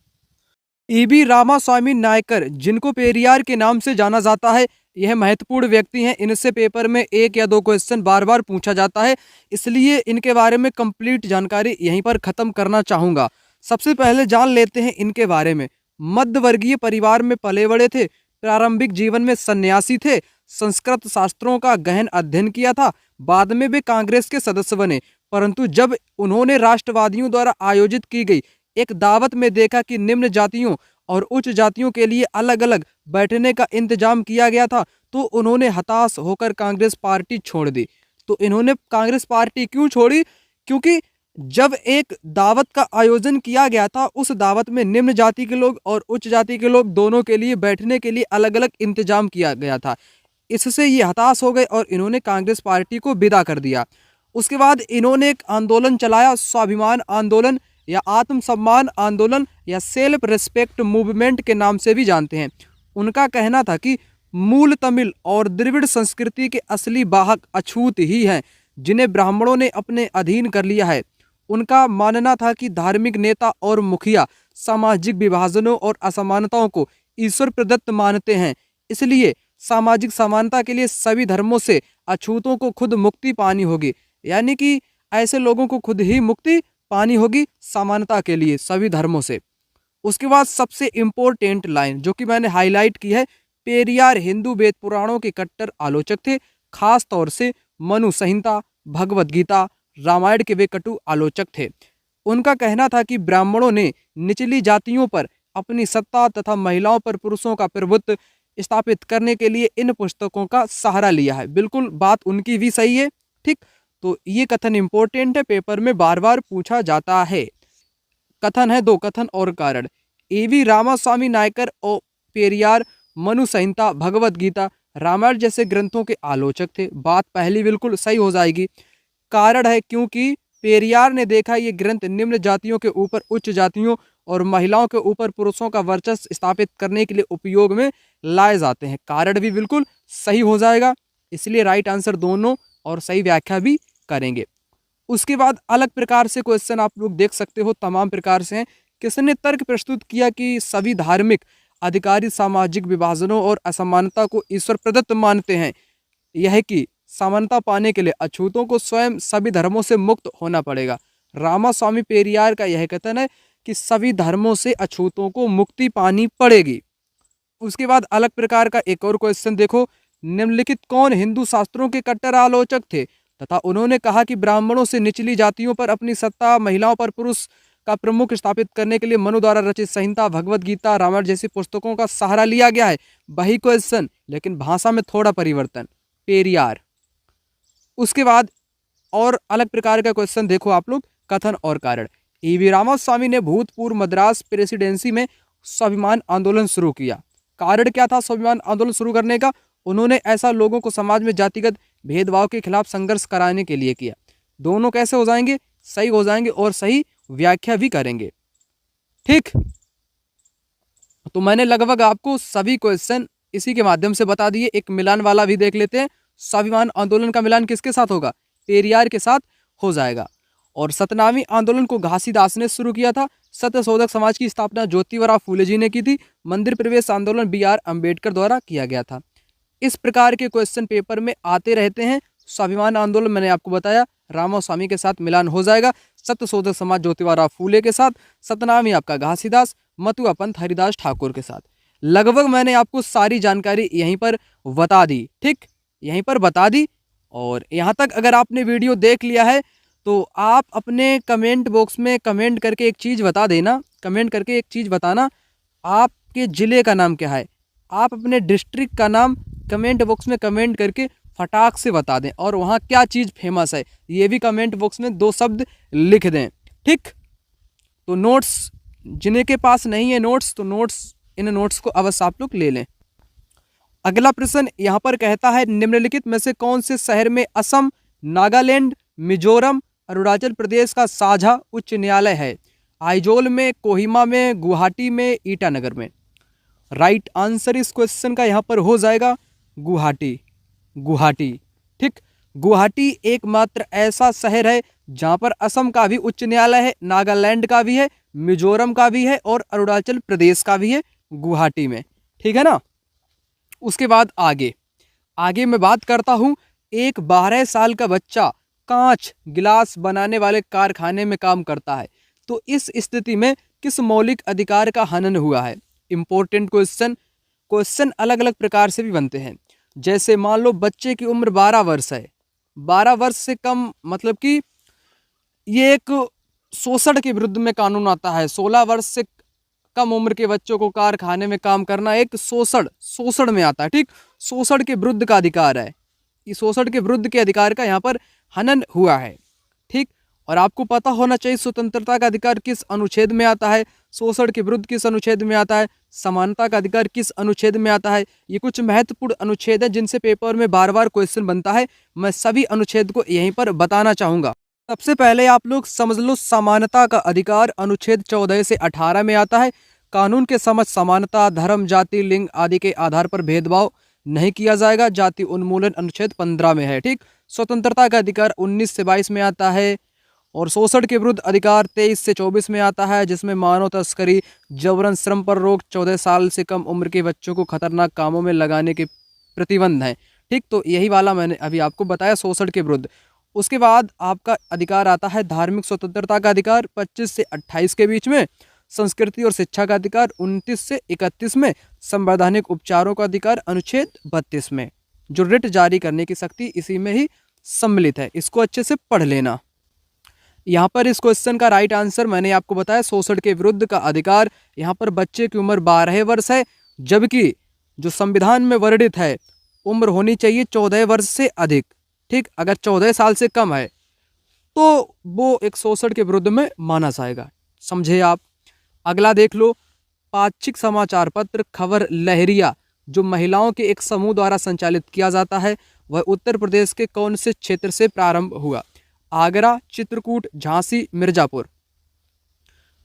ईवी रामास्वामी नायकर, जिनको पेरियार के नाम से जाना जाता है, यह महत्वपूर्ण व्यक्ति हैं। इनसे पेपर में 1 या 2 क्वेश्चन बार बार पूछा जाता है, इसलिए इनके बारे में कंप्लीट जानकारी यहीं पर खत्म करना चाहूँगा। सबसे पहले जान लेते हैं इनके बारे में। मध्यवर्गीय परिवार में पले बड़े थे, प्रारंभिक जीवन में सन्यासी थे, संस्कृत शास्त्रों का गहन अध्ययन किया था, बाद में वे कांग्रेस के सदस्य बने, परंतु जब उन्होंने राष्ट्रवादियों द्वारा आयोजित की गई एक दावत में देखा कि निम्न जातियों और उच्च जातियों के लिए अलग अलग बैठने का इंतजाम किया गया था, तो उन्होंने हताश होकर कांग्रेस पार्टी छोड़ दी। तो इन्होंने कांग्रेस पार्टी क्यों छोड़ी? क्योंकि जब एक दावत का आयोजन किया गया था, उस दावत में निम्न जाति के लोग और उच्च जाति के लोग दोनों के लिए बैठने के लिए अलग अलग इंतजाम किया गया था। इससे ये हताश हो गए और इन्होंने कांग्रेस पार्टी को विदा कर दिया। उसके बाद इन्होंने एक आंदोलन चलाया, स्वाभिमान आंदोलन या आत्मसम्मान आंदोलन या सेल्फ रिस्पेक्ट मूवमेंट के नाम से भी जानते हैं। उनका कहना था कि मूल तमिल और द्रविड़ संस्कृति के असली वाहक अछूत ही हैं, जिन्हें ब्राह्मणों ने अपने अधीन कर लिया है। उनका मानना था कि धार्मिक नेता और मुखिया सामाजिक विभाजनों और असमानताओं को ईश्वर प्रदत्त मानते हैं, इसलिए सामाजिक समानता के लिए सभी धर्मों से अछूतों को खुद मुक्ति पानी होगी। यानी कि ऐसे लोगों को खुद ही मुक्ति पानी होगी समानता के लिए सभी धर्मों से। उसके बाद सबसे इम्पोर्टेंट लाइन जो कि मैंने हाईलाइट की है, पेरियार हिंदू वेद पुराणों के कट्टर आलोचक थे, खास तौर से मनु संहिता, भगवत गीता, रामायण के वे कटु आलोचक थे। उनका कहना था कि ब्राह्मणों ने निचली जातियों पर अपनी सत्ता तथा महिलाओं पर पुरुषों का प्रभुत्व स्थापित करने के लिए इन पुस्तकों का सहारा लिया है। बिल्कुल बात उनकी भी सही है। ठीक, तो ये कथन इंपॉर्टेंट है, पेपर में बार बार पूछा जाता है। कथन है 2, कथन और कारण। ईवी रामास्वामी नायकर और पेरियार मनु संहिता, भगवत गीता, रामायण जैसे ग्रंथों के आलोचक थे। बात पहली बिल्कुल सही हो जाएगी। कारण है क्योंकि पेरियार ने देखा ये ग्रंथ निम्न जातियों के ऊपर उच्च जातियों और महिलाओं के ऊपर पुरुषों का वर्चस्व स्थापित करने के लिए उपयोग में लाए जाते हैं। कारण भी बिल्कुल सही हो जाएगा, इसलिए राइट आंसर दोनों और सही व्याख्या भी करेंगे। उसके बाद अलग प्रकार से क्वेश्चन आप लोग देख सकते हो, तमाम प्रकार से हैं। किसने तर्क प्रस्तुत किया कि सभी धार्मिक अधिकारी सामाजिक विभाजनों और असमानता को ईश्वर प्रदत्त मानते हैं? यह कि समानता पाने के लिए अछूतों को स्वयं सभी धर्मों से मुक्त होना पड़ेगा। रामास्वामी पेरियार का यह कथन है कि सभी धर्मों से अछूतों को मुक्ति पानी पड़ेगी। उसके बाद अलग प्रकार का एक और क्वेश्चन देखो, निम्नलिखित कौन हिंदू शास्त्रों के कट्टर आलोचक थे तथा उन्होंने कहा कि ब्राह्मणों से निचली जातियों पर अपनी सत्ता, महिलाओं पर पुरुष का प्रमुख स्थापित करने के लिए मनु द्वारा रचित संहिता, भगवत गीता, रामायण जैसी पुस्तकों का सहारा लिया गया है? वही क्वेश्चन लेकिन भाषा में थोड़ा परिवर्तन, पेरियार। उसके बाद और अलग प्रकार का क्वेश्चन देखो आप लोग, कथन और कारण। ईवी रामास्वामी ने भूतपूर्व मद्रास प्रेसिडेंसी में स्वाभिमान आंदोलन शुरू किया। कारण क्या था स्वाभिमान आंदोलन शुरू करने का? उन्होंने ऐसा लोगों को समाज में जातिगत भेदभाव के खिलाफ संघर्ष कराने के लिए किया। दोनों कैसे हो जाएंगे? सही हो जाएंगे और सही व्याख्या भी करेंगे। ठीक, तो मैंने लगभग आपको सभी क्वेश्चन इसी के माध्यम से बता दिए। एक मिलान वाला भी देख लेते हैं। स्वाभिमान आंदोलन का मिलान किसके साथ होगा? पेरियार के साथ हो जाएगा। और सतनामी आंदोलन को घासीदास ने शुरू किया था। सत्यशोधक समाज की स्थापना ज्योतिबा फूले जी ने की थी। मंदिर प्रवेश आंदोलन BR अम्बेडकर द्वारा किया गया था। इस प्रकार के क्वेश्चन पेपर में आते रहते हैं। स्वाभिमान आंदोलन मैंने आपको बताया, रामास्वामी के साथ मिलान हो जाएगा। सत्यशोधक समाज ज्योतिबा फूले के साथ, सतनामी आपका घासीदास, मतुआ पंथ हरिदास ठाकुर के साथ। लगभग मैंने आपको सारी जानकारी यहीं पर बता दी। ठीक, यहीं पर बता दी। और यहाँ तक अगर आपने वीडियो देख लिया है तो आप अपने कमेंट बॉक्स में कमेंट करके एक चीज़ बता देना। कमेंट करके एक चीज़ बताना, आपके ज़िले का नाम क्या है, आप अपने डिस्ट्रिक्ट का नाम कमेंट बॉक्स में कमेंट करके फटाक से बता दें। और वहाँ क्या चीज़ फेमस है ये भी कमेंट बॉक्स में 2 शब्द लिख दें। ठीक, तो नोट्स जिन्हें के पास नहीं है नोट्स, तो इन नोट्स को अवश्य आप लोग ले लें। अगला प्रश्न यहाँ पर कहता है, निम्नलिखित में से कौन से शहर में असम, नागालैंड, मिजोरम, अरुणाचल प्रदेश का साझा उच्च न्यायालय है? आइजोल में, कोहिमा में, गुवाहाटी में, ईटानगर में। राइट आंसर इस क्वेश्चन का यहाँ पर हो जाएगा गुवाहाटी। गुवाहाटी, ठीक, गुवाहाटी एकमात्र ऐसा शहर है जहाँ पर असम का भी उच्च न्यायालय है, नागालैंड का भी है, मिजोरम का भी है और अरुणाचल प्रदेश का भी है गुवाहाटी में। ठीक है ना। उसके बाद आगे मैं बात करता हूँ। एक 12 साल का बच्चा कांच गिलास बनाने वाले कारखाने में काम करता है, तो इस स्थिति में किस मौलिक अधिकार का हनन हुआ है? इंपॉर्टेंट क्वेश्चन अलग अलग प्रकार से भी बनते हैं। जैसे मान लो बच्चे की उम्र 12 वर्ष है, 12 वर्ष से कम, मतलब कि ये एक शोषण के विरुद्ध में कानून आता है। 16 वर्ष से कम उम्र के बच्चों को कारखाने में काम करना एक शोषण में आता है। ठीक, शोषण के विरुद्ध का अधिकार है। इस शोषण के विरुद्ध के अधिकार का यहाँ पर हनन हुआ है। ठीक, और आपको पता होना चाहिए स्वतंत्रता का अधिकार किस अनुच्छेद में आता है, शोषण के विरुद्ध किस अनुच्छेद में आता है, समानता का अधिकार किस अनुच्छेद में आता है। ये कुछ महत्वपूर्ण अनुच्छेद है जिनसे पेपर में बार बार क्वेश्चन बनता है। मैं सभी अनुच्छेद को यहीं पर बताना चाहूँगा। सबसे पहले आप लोग समझ लो, समानता का अधिकार अनुच्छेद 14 से 18 में आता है। कानून के समझ समानता, धर्म, जाति, लिंग आदि के आधार पर भेदभाव नहीं किया जाएगा, जाति उन्मूलन अनुच्छेद 15 में है। ठीक, स्वतंत्रता का अधिकार 19 से 22 में आता है। और शोषण के विरुद्ध अधिकार 23 से 24 में आता है, जिसमें मानव तस्करी, जबरन श्रम पर रोक, 14 साल से कम उम्र के बच्चों को खतरनाक कामों में लगाने के प्रतिबंध है। ठीक, तो यही वाला मैंने अभी आपको बताया शोषण के विरुद्ध। उसके बाद आपका अधिकार आता है धार्मिक स्वतंत्रता का अधिकार 25 से 28 के बीच में, संस्कृति और शिक्षा का अधिकार 29 से 31 में, संवैधानिक उपचारों का अधिकार अनुच्छेद 32 में। जो रिट जारी करने की शक्ति इसी में ही सम्मिलित है। इसको अच्छे से पढ़ लेना। यहाँ पर इस क्वेश्चन का राइट आंसर मैंने आपको बताया, शोषण के विरुद्ध का अधिकार। यहाँ पर बच्चे की उम्र 12 वर्ष है, जबकि जो संविधान में वर्णित है उम्र होनी चाहिए 14 वर्ष से अधिक। ठीक, अगर 14 साल से कम है तो वो एक शोषण के विरुद्ध में माना जाएगा। समझे आप। अगला देख लो, पाक्षिक समाचार पत्र खबर लहरिया जो महिलाओं के एक समूह द्वारा संचालित किया जाता है, वह उत्तर प्रदेश के कौन से क्षेत्र से प्रारंभ हुआ? आगरा, चित्रकूट, झांसी, मिर्जापुर।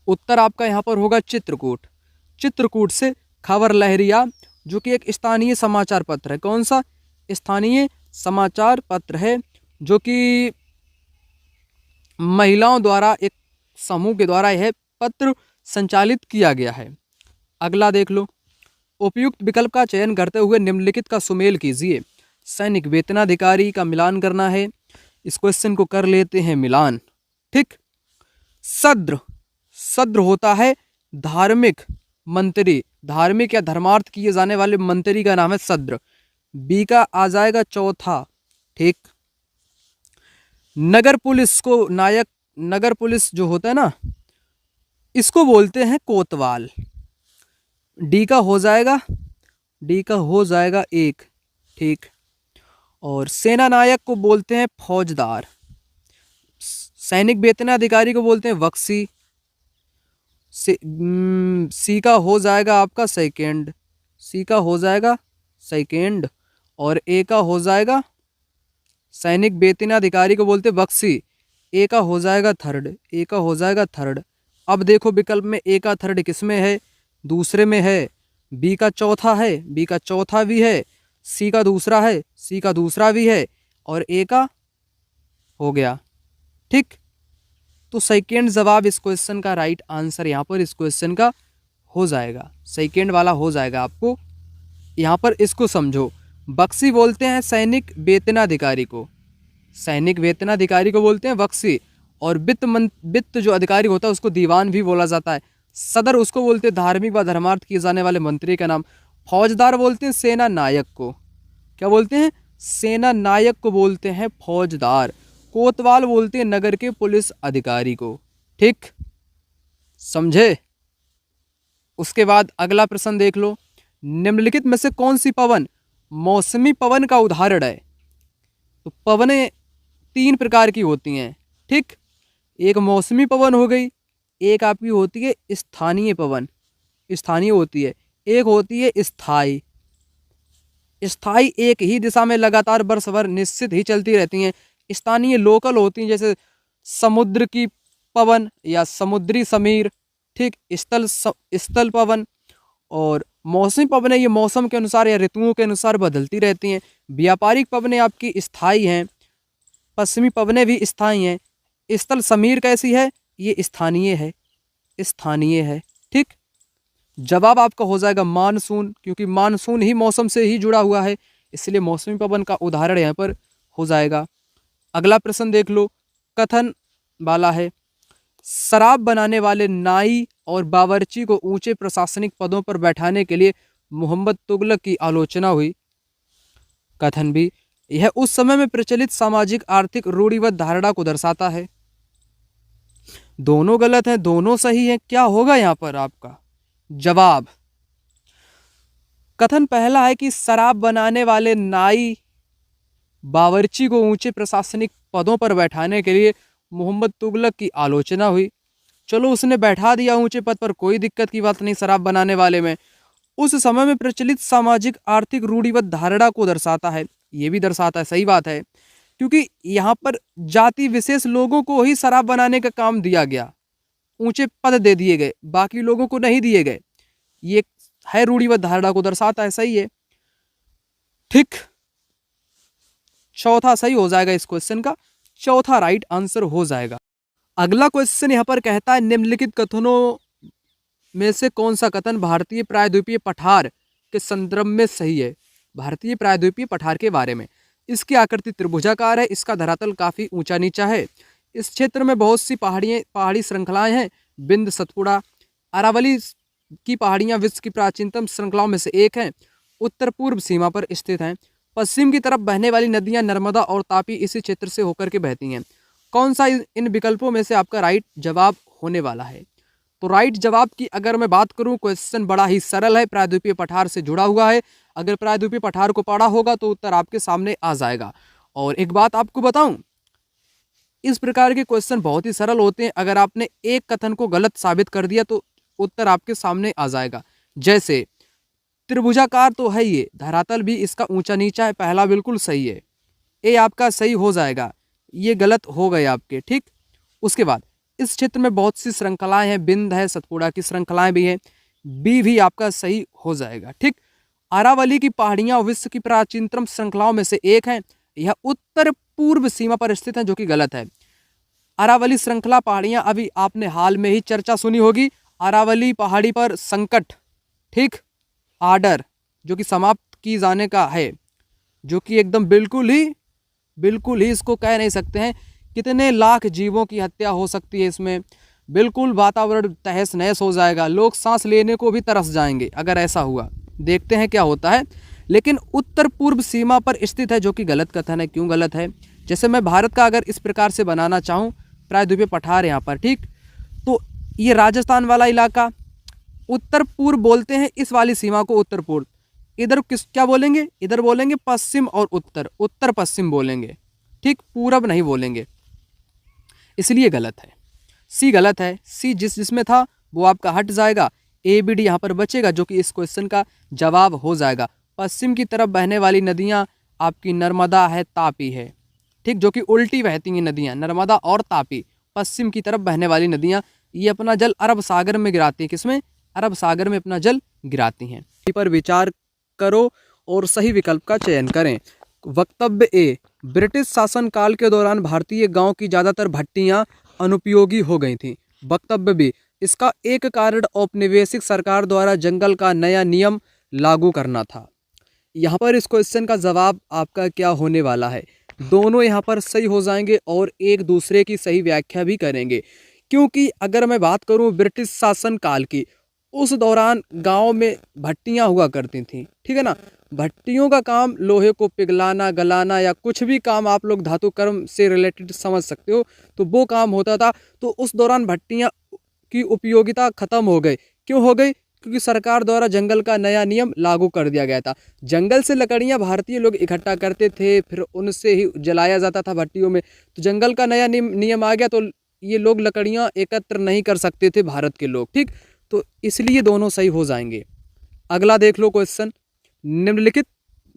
उत्तर आपका यहाँ पर होगा चित्रकूट। चित्रकूट से खबर लहरिया जो कि एक स्थानीय समाचार पत्र है। कौन सा? स्थानीय समाचार पत्र है, जो कि महिलाओं द्वारा एक समूह के द्वारा यह पत्र संचालित किया गया है। अगला देख लो, उपयुक्त विकल्प का चयन करते हुए निम्नलिखित का सुमेल कीजिए। सैनिक वेतनाधिकारी का मिलान करना है। इस क्वेश्चन को कर लेते हैं मिलान। ठीक, सद्र होता है धार्मिक मंत्री, धार्मिक या धर्मार्थ किए जाने वाले मंत्री का नाम है सद्र। बी का आ जाएगा चौथा। ठीक, नगर पुलिस को नायक, नगर पुलिस जो होता है ना, इसको बोलते हैं कोतवाल। डी का हो जाएगा एक। ठीक, और सेना नायक को बोलते हैं फौजदार। सैनिक वेतनाधिकारी को बोलते हैं बख्शी। सी का हो जाएगा आपका सेकेंड, सी का हो जाएगा सेकेंड, और ए का हो जाएगा सैनिक वेतनाधिकारी को बोलते बख्शी, ए का हो जाएगा थर्ड, ए का हो जाएगा थर्ड। अब देखो विकल्प में ए का थर्ड किस में है, दूसरे में है, बी का चौथा है, बी का चौथा भी है, सी का दूसरा है, सी का दूसरा भी है, और ए का हो गया। ठीक, तो सेकेंड जवाब इस क्वेश्चन का राइट आंसर यहाँ पर इस क्वेश्चन का हो जाएगा, सेकेंड वाला हो जाएगा। आपको यहाँ पर इसको समझो, बख्शी बोलते हैं सैनिक वेतनाधिकारी को, सैनिक वेतनाधिकारी को बोलते हैं बख्शी, और वित्त जो अधिकारी होता है उसको दीवान भी बोला जाता है। सदर उसको बोलते हैं धार्मिक व धर्मार्थ किए जाने वाले मंत्री का नाम। फौजदार बोलते हैं सेना नायक को, क्या बोलते हैं, सेना नायक को बोलते हैं फौजदार। कोतवाल बोलते हैं नगर के पुलिस अधिकारी को। ठीक, समझे। उसके बाद अगला प्रश्न देख लो, निम्नलिखित में से कौन सी पवन मौसमी पवन का उदाहरण है। तो पवनें तीन प्रकार की होती हैं। ठीक, एक मौसमी पवन हो गई, एक आपकी होती है स्थानीय पवन, स्थानीय होती है, एक होती है स्थायी। स्थायी एक ही दिशा में लगातार वर्ष भर निश्चित ही चलती रहती हैं। स्थानीय लोकल होती हैं, जैसे समुद्र की पवन या समुद्री समीर। ठीक, स्थल पवन। और मौसमी पवनें ये मौसम के अनुसार या ऋतुओं के अनुसार बदलती रहती हैं। व्यापारिक पवनें आपकी स्थायी हैं, पश्चिमी पवनें भी स्थायी हैं। स्थल समीर कैसी है, ये स्थानीय है, स्थानीय है। ठीक, जवाब आपका हो जाएगा मानसून, क्योंकि मानसून ही मौसम से ही जुड़ा हुआ है, इसलिए मौसमी पवन का उदाहरण यहाँ पर हो जाएगा। अगला प्रश्न देख लो, कथन वाला है, शराब बनाने वाले नाई और बावर्ची को ऊंचे प्रशासनिक पदों पर बैठाने के लिए मोहम्मद तुगलक की आलोचना हुई। कथन भी, यह उस समय में प्रचलित सामाजिक आर्थिक रूढ़िबद्ध धारणा को दर्शाता है। दोनों गलत हैं, दोनों सही हैं, क्या होगा यहाँ पर आपका जवाब। कथन पहला है कि शराब बनाने वाले नाई बावर्ची को ऊंचे प्रशासनिक पदों पर बैठाने के लिए मोहम्मद तुगलक की आलोचना हुई। चलो उसने बैठा दिया ऊंचे पद पर, कोई दिक्कत की बात नहीं शराब बनाने वाले में। उस समय में प्रचलित सामाजिक आर्थिक रूढ़िबद्ध धारणा को दर्शाता है, ये भी दर्शाता है, सही बात है, क्योंकि यहाँ पर जाति विशेष लोगों को ही शराब बनाने का काम दिया गया, ऊंचे पद दे दिए गए, बाकी लोगों को नहीं दिए गए। ये है रूढ़िबद्ध धारणा को दर्शाता है, सही है। ठीक, चौथा सही हो जाएगा इस क्वेश्चन का, चौथा राइट आंसर हो जाएगा। अगला क्वेश्चन यहाँ पर कहता है, निम्नलिखित कथनों में से कौन सा कथन भारतीय प्रायद्वीपीय पठार के संदर्भ में सही है। भारतीय प्रायद्वीपीय पठार के बारे में, इसकी आकृति त्रिभुजाकार है, इसका धरातल काफी ऊंचा नीचा है, इस क्षेत्र में बहुत सी पहाड़ी श्रृंखलाएं हैं। बिंद, सतपुड़ा, अरावली की पहाड़ियां विश्व की प्राचीनतम श्रृंखलाओं में से एक हैं। उत्तर पूर्व सीमा पर स्थित हैं। पश्चिम की तरफ बहने वाली नदियां नर्मदा और तापी इसी क्षेत्र से होकर के बहती हैं। कौन सा इन विकल्पों में से आपका राइट जवाब होने वाला है। तो राइट जवाब की अगर मैं बात करूं, क्वेश्चन बड़ा ही सरल है, प्रायद्वीपीय पठार से जुड़ा हुआ है। अगर प्रायद्वीपीय पठार को पढ़ा होगा तो उत्तर आपके सामने आ जाएगा। और एक बात आपको बताऊं, इस प्रकार के क्वेश्चन बहुत ही सरल होते हैं। अगर आपने एक कथन को गलत साबित कर दिया तो उत्तर आपके सामने आ जाएगा। जैसे त्रिभुजाकार तो है, ये धरातल भी इसका ऊंचा नीचा है, पहला बिल्कुल सही है, ए आपका सही हो जाएगा, ये गलत हो गए आपके। ठीक, उसके बाद इस क्षेत्र में बहुत सी श्रृंखलाएं हैं, बिंद है, सतपुड़ा की श्रृंखलाएं भी हैं, बी भी आपका सही हो जाएगा। ठीक, अरावली की पहाड़ियां विश्व की प्राचीनतम श्रृंखलाओं में से एक हैं, यह उत्तर पूर्व सीमा पर स्थित है, जो कि गलत है। अरावली श्रृंखला पहाड़ियां अभी आपने हाल में ही चर्चा सुनी होगी, अरावली पहाड़ी पर संकट, ठीक, आर्डर जो कि समाप्त की जाने का है, जो कि एकदम बिल्कुल ही इसको कह नहीं सकते हैं। कितने लाख जीवों की हत्या हो सकती है इसमें, बिल्कुल वातावरण तहस नहस हो जाएगा, लोग सांस लेने को भी तरस जाएंगे अगर ऐसा हुआ। देखते हैं क्या होता है। लेकिन उत्तर पूर्व सीमा पर स्थित है, जो कि गलत कथन है। क्यों गलत है? जैसे मैं भारत का अगर इस प्रकार से बनाना चाहूँ, प्रायद्वीपीय पठार यहाँ पर, ठीक, तो ये राजस्थान वाला इलाका उत्तर पूर्व बोलते हैं, इस वाली सीमा को उत्तर पूर्व। इधर क्या बोलेंगे? इधर बोलेंगे पश्चिम और उत्तर, उत्तर पश्चिम बोलेंगे, ठीक, पूरब नहीं बोलेंगे, इसलिए गलत है। सी गलत है। सी जिसमें था वो आपका हट जाएगा। ए बी डी यहाँ पर बचेगा जो कि इस क्वेश्चन का जवाब हो जाएगा। पश्चिम की तरफ बहने वाली नदियाँ आपकी नर्मदा है, तापी है, ठीक, जो कि उल्टी बहती हैं नदियाँ, नर्मदा और तापी। पश्चिम की तरफ बहने वाली नदियाँ ये अपना जल अरब सागर में गिराती हैं। किसमें? अरब सागर में अपना जल गिराती हैं। इस पर विचार करो और सही विकल्प का चयन करें। वक्तव्य ए, ब्रिटिश शासनकाल के दौरान भारतीय गांव की ज़्यादातर भट्टियां अनुपयोगी हो गई थीं। वक्तव्य बी, इसका एक कारण औपनिवेशिक सरकार द्वारा जंगल का नया नियम लागू करना था। यहाँ पर इस क्वेश्चन का जवाब आपका क्या होने वाला है? दोनों यहाँ पर सही हो जाएंगे और एक दूसरे की सही व्याख्या भी करेंगे, क्योंकि अगर मैं बात करूँ ब्रिटिश शासन काल की, उस दौरान गांव में भट्टियां हुआ करती थीं, ठीक है ना। भट्टियों का काम लोहे को पिघलाना, गलाना या कुछ भी काम आप लोग धातु कर्म से रिलेटेड समझ सकते हो, तो वो काम होता था। तो उस दौरान भट्टियां की उपयोगिता खत्म हो गई। क्यों हो गई? क्योंकि सरकार द्वारा जंगल का नया नियम लागू कर दिया गया था। जंगल से लकड़ियां भारतीय लोग इकट्ठा करते थे, फिर उनसे ही जलाया जाता था भट्टियों में। तो जंगल का नया नियम आ गया, तो ये लोग लकड़ियां एकत्र नहीं कर सकते थे भारत के लोग, ठीक। तो इसलिए दोनों सही हो जाएंगे। अगला देख लो क्वेश्चन, निम्नलिखित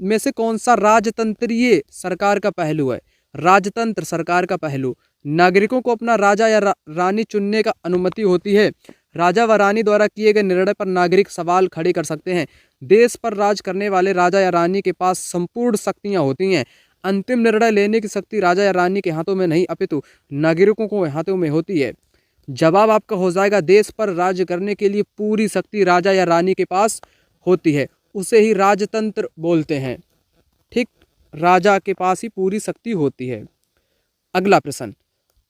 में से कौन सा राजतंत्रीय सरकार का पहलू है? राजतंत्र सरकार का पहलू, नागरिकों को अपना राजा या रानी चुनने का अनुमति होती है। राजा व रानी द्वारा किए गए निर्णय पर नागरिक सवाल खड़े कर सकते हैं। देश पर राज करने वाले राजा या रानी के पास संपूर्ण शक्तियां होती हैं। अंतिम निर्णय लेने की शक्ति राजा या रानी के हाथों में नहीं अपितु नागरिकों को हाथों में होती है। जवाब आपका हो जाएगा, देश पर राज्य करने के लिए पूरी शक्ति राजा या रानी के पास होती है, उसे ही राजतंत्र बोलते हैं, ठीक। राजा के पास ही पूरी शक्ति होती है। अगला प्रश्न,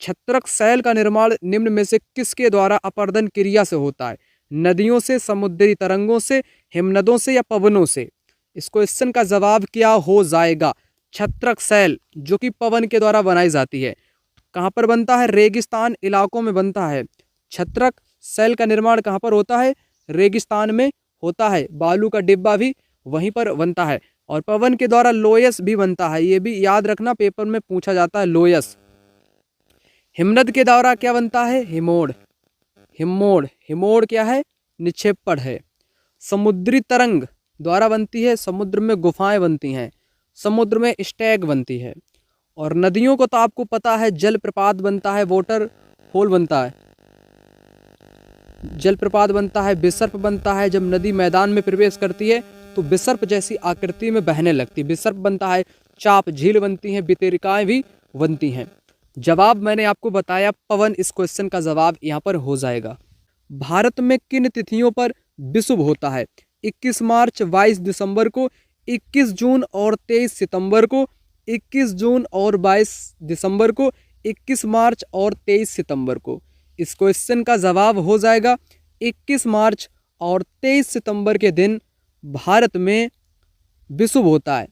छत्रक शैल का निर्माण निम्न में से किसके द्वारा अपर्दन क्रिया से होता है? नदियों से, समुद्री तरंगों से, हिमनदों से या पवनों से? इस क्वेश्चन का जवाब क्या हो जाएगा? छत्रक शैल जो कि पवन के द्वारा बनाई जाती है। कहाँ पर बनता है? रेगिस्तान इलाकों में बनता है। छत्रक शैल का निर्माण कहाँ पर होता है? रेगिस्तान में होता है। बालू का डिब्बा भी वहीं पर बनता है। और पवन के द्वारा लोयस भी बनता है, ये भी याद रखना, पेपर में पूछा जाता है लोयस। हिमनद के द्वारा क्या बनता है? हिमोड़। हिमोड़ क्या है? निक्षेपण है। समुद्री तरंग द्वारा बनती है, समुद्र में गुफाएं बनती हैं, समुद्र में स्टैग बनती है। और नदियों को तो आपको पता है, जलप्रपात बनता है, वाटरफॉल बनता है, जलप्रपात बनता है, विसर्प बनता है। जब नदी मैदान में प्रवेश करती है तो विसर्प जैसी आकृति में बहने लगती है, विसर्प बनता है। चाप झील बनती हैं, वितरिकाएं भी बनती हैं। जवाब मैंने आपको बताया, पवन इस क्वेश्चन का जवाब यहाँ पर हो जाएगा। भारत में किन तिथियों पर विषुव होता है? 21 मार्च, 22 दिसंबर को, 21 जून और 23 सितंबर को, 21 जून और 22 दिसंबर को, 21 मार्च और 23 सितंबर को। इस क्वेश्चन का जवाब हो जाएगा 21 मार्च और 23 सितंबर के दिन भारत में विषुव होता है।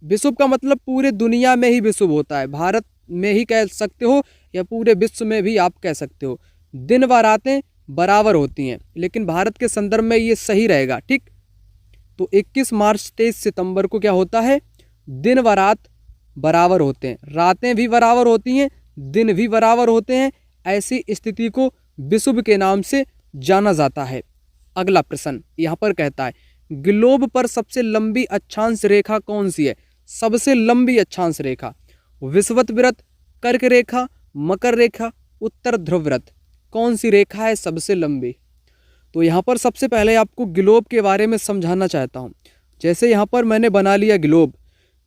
विषुव का मतलब पूरे दुनिया में ही विषुव होता है, भारत में ही कह सकते हो या पूरे विश्व में भी आप कह सकते हो। दिन व रातें बराबर होती हैं, लेकिन भारत के संदर्भ में ये सही रहेगा, ठीक। तो 21 मार्च 23 सितंबर को क्या होता है? दिन व रात बराबर होते हैं, रातें भी बराबर होती हैं, दिन भी बराबर होते हैं। ऐसी स्थिति को विषुव के नाम से जाना जाता है। अगला प्रश्न यहाँ पर कहता है, ग्लोब पर सबसे लंबी अक्षांश रेखा कौन सी है? सबसे लंबी अक्षांश रेखा, विषुवत, कर्क रेखा, मकर रेखा, उत्तर ध्रुव व्रत, कौन सी रेखा है सबसे लंबी? तो यहाँ पर सबसे पहले आपको ग्लोब के बारे में समझाना चाहता हूँ। जैसे यहाँ पर मैंने बना लिया ग्लोब,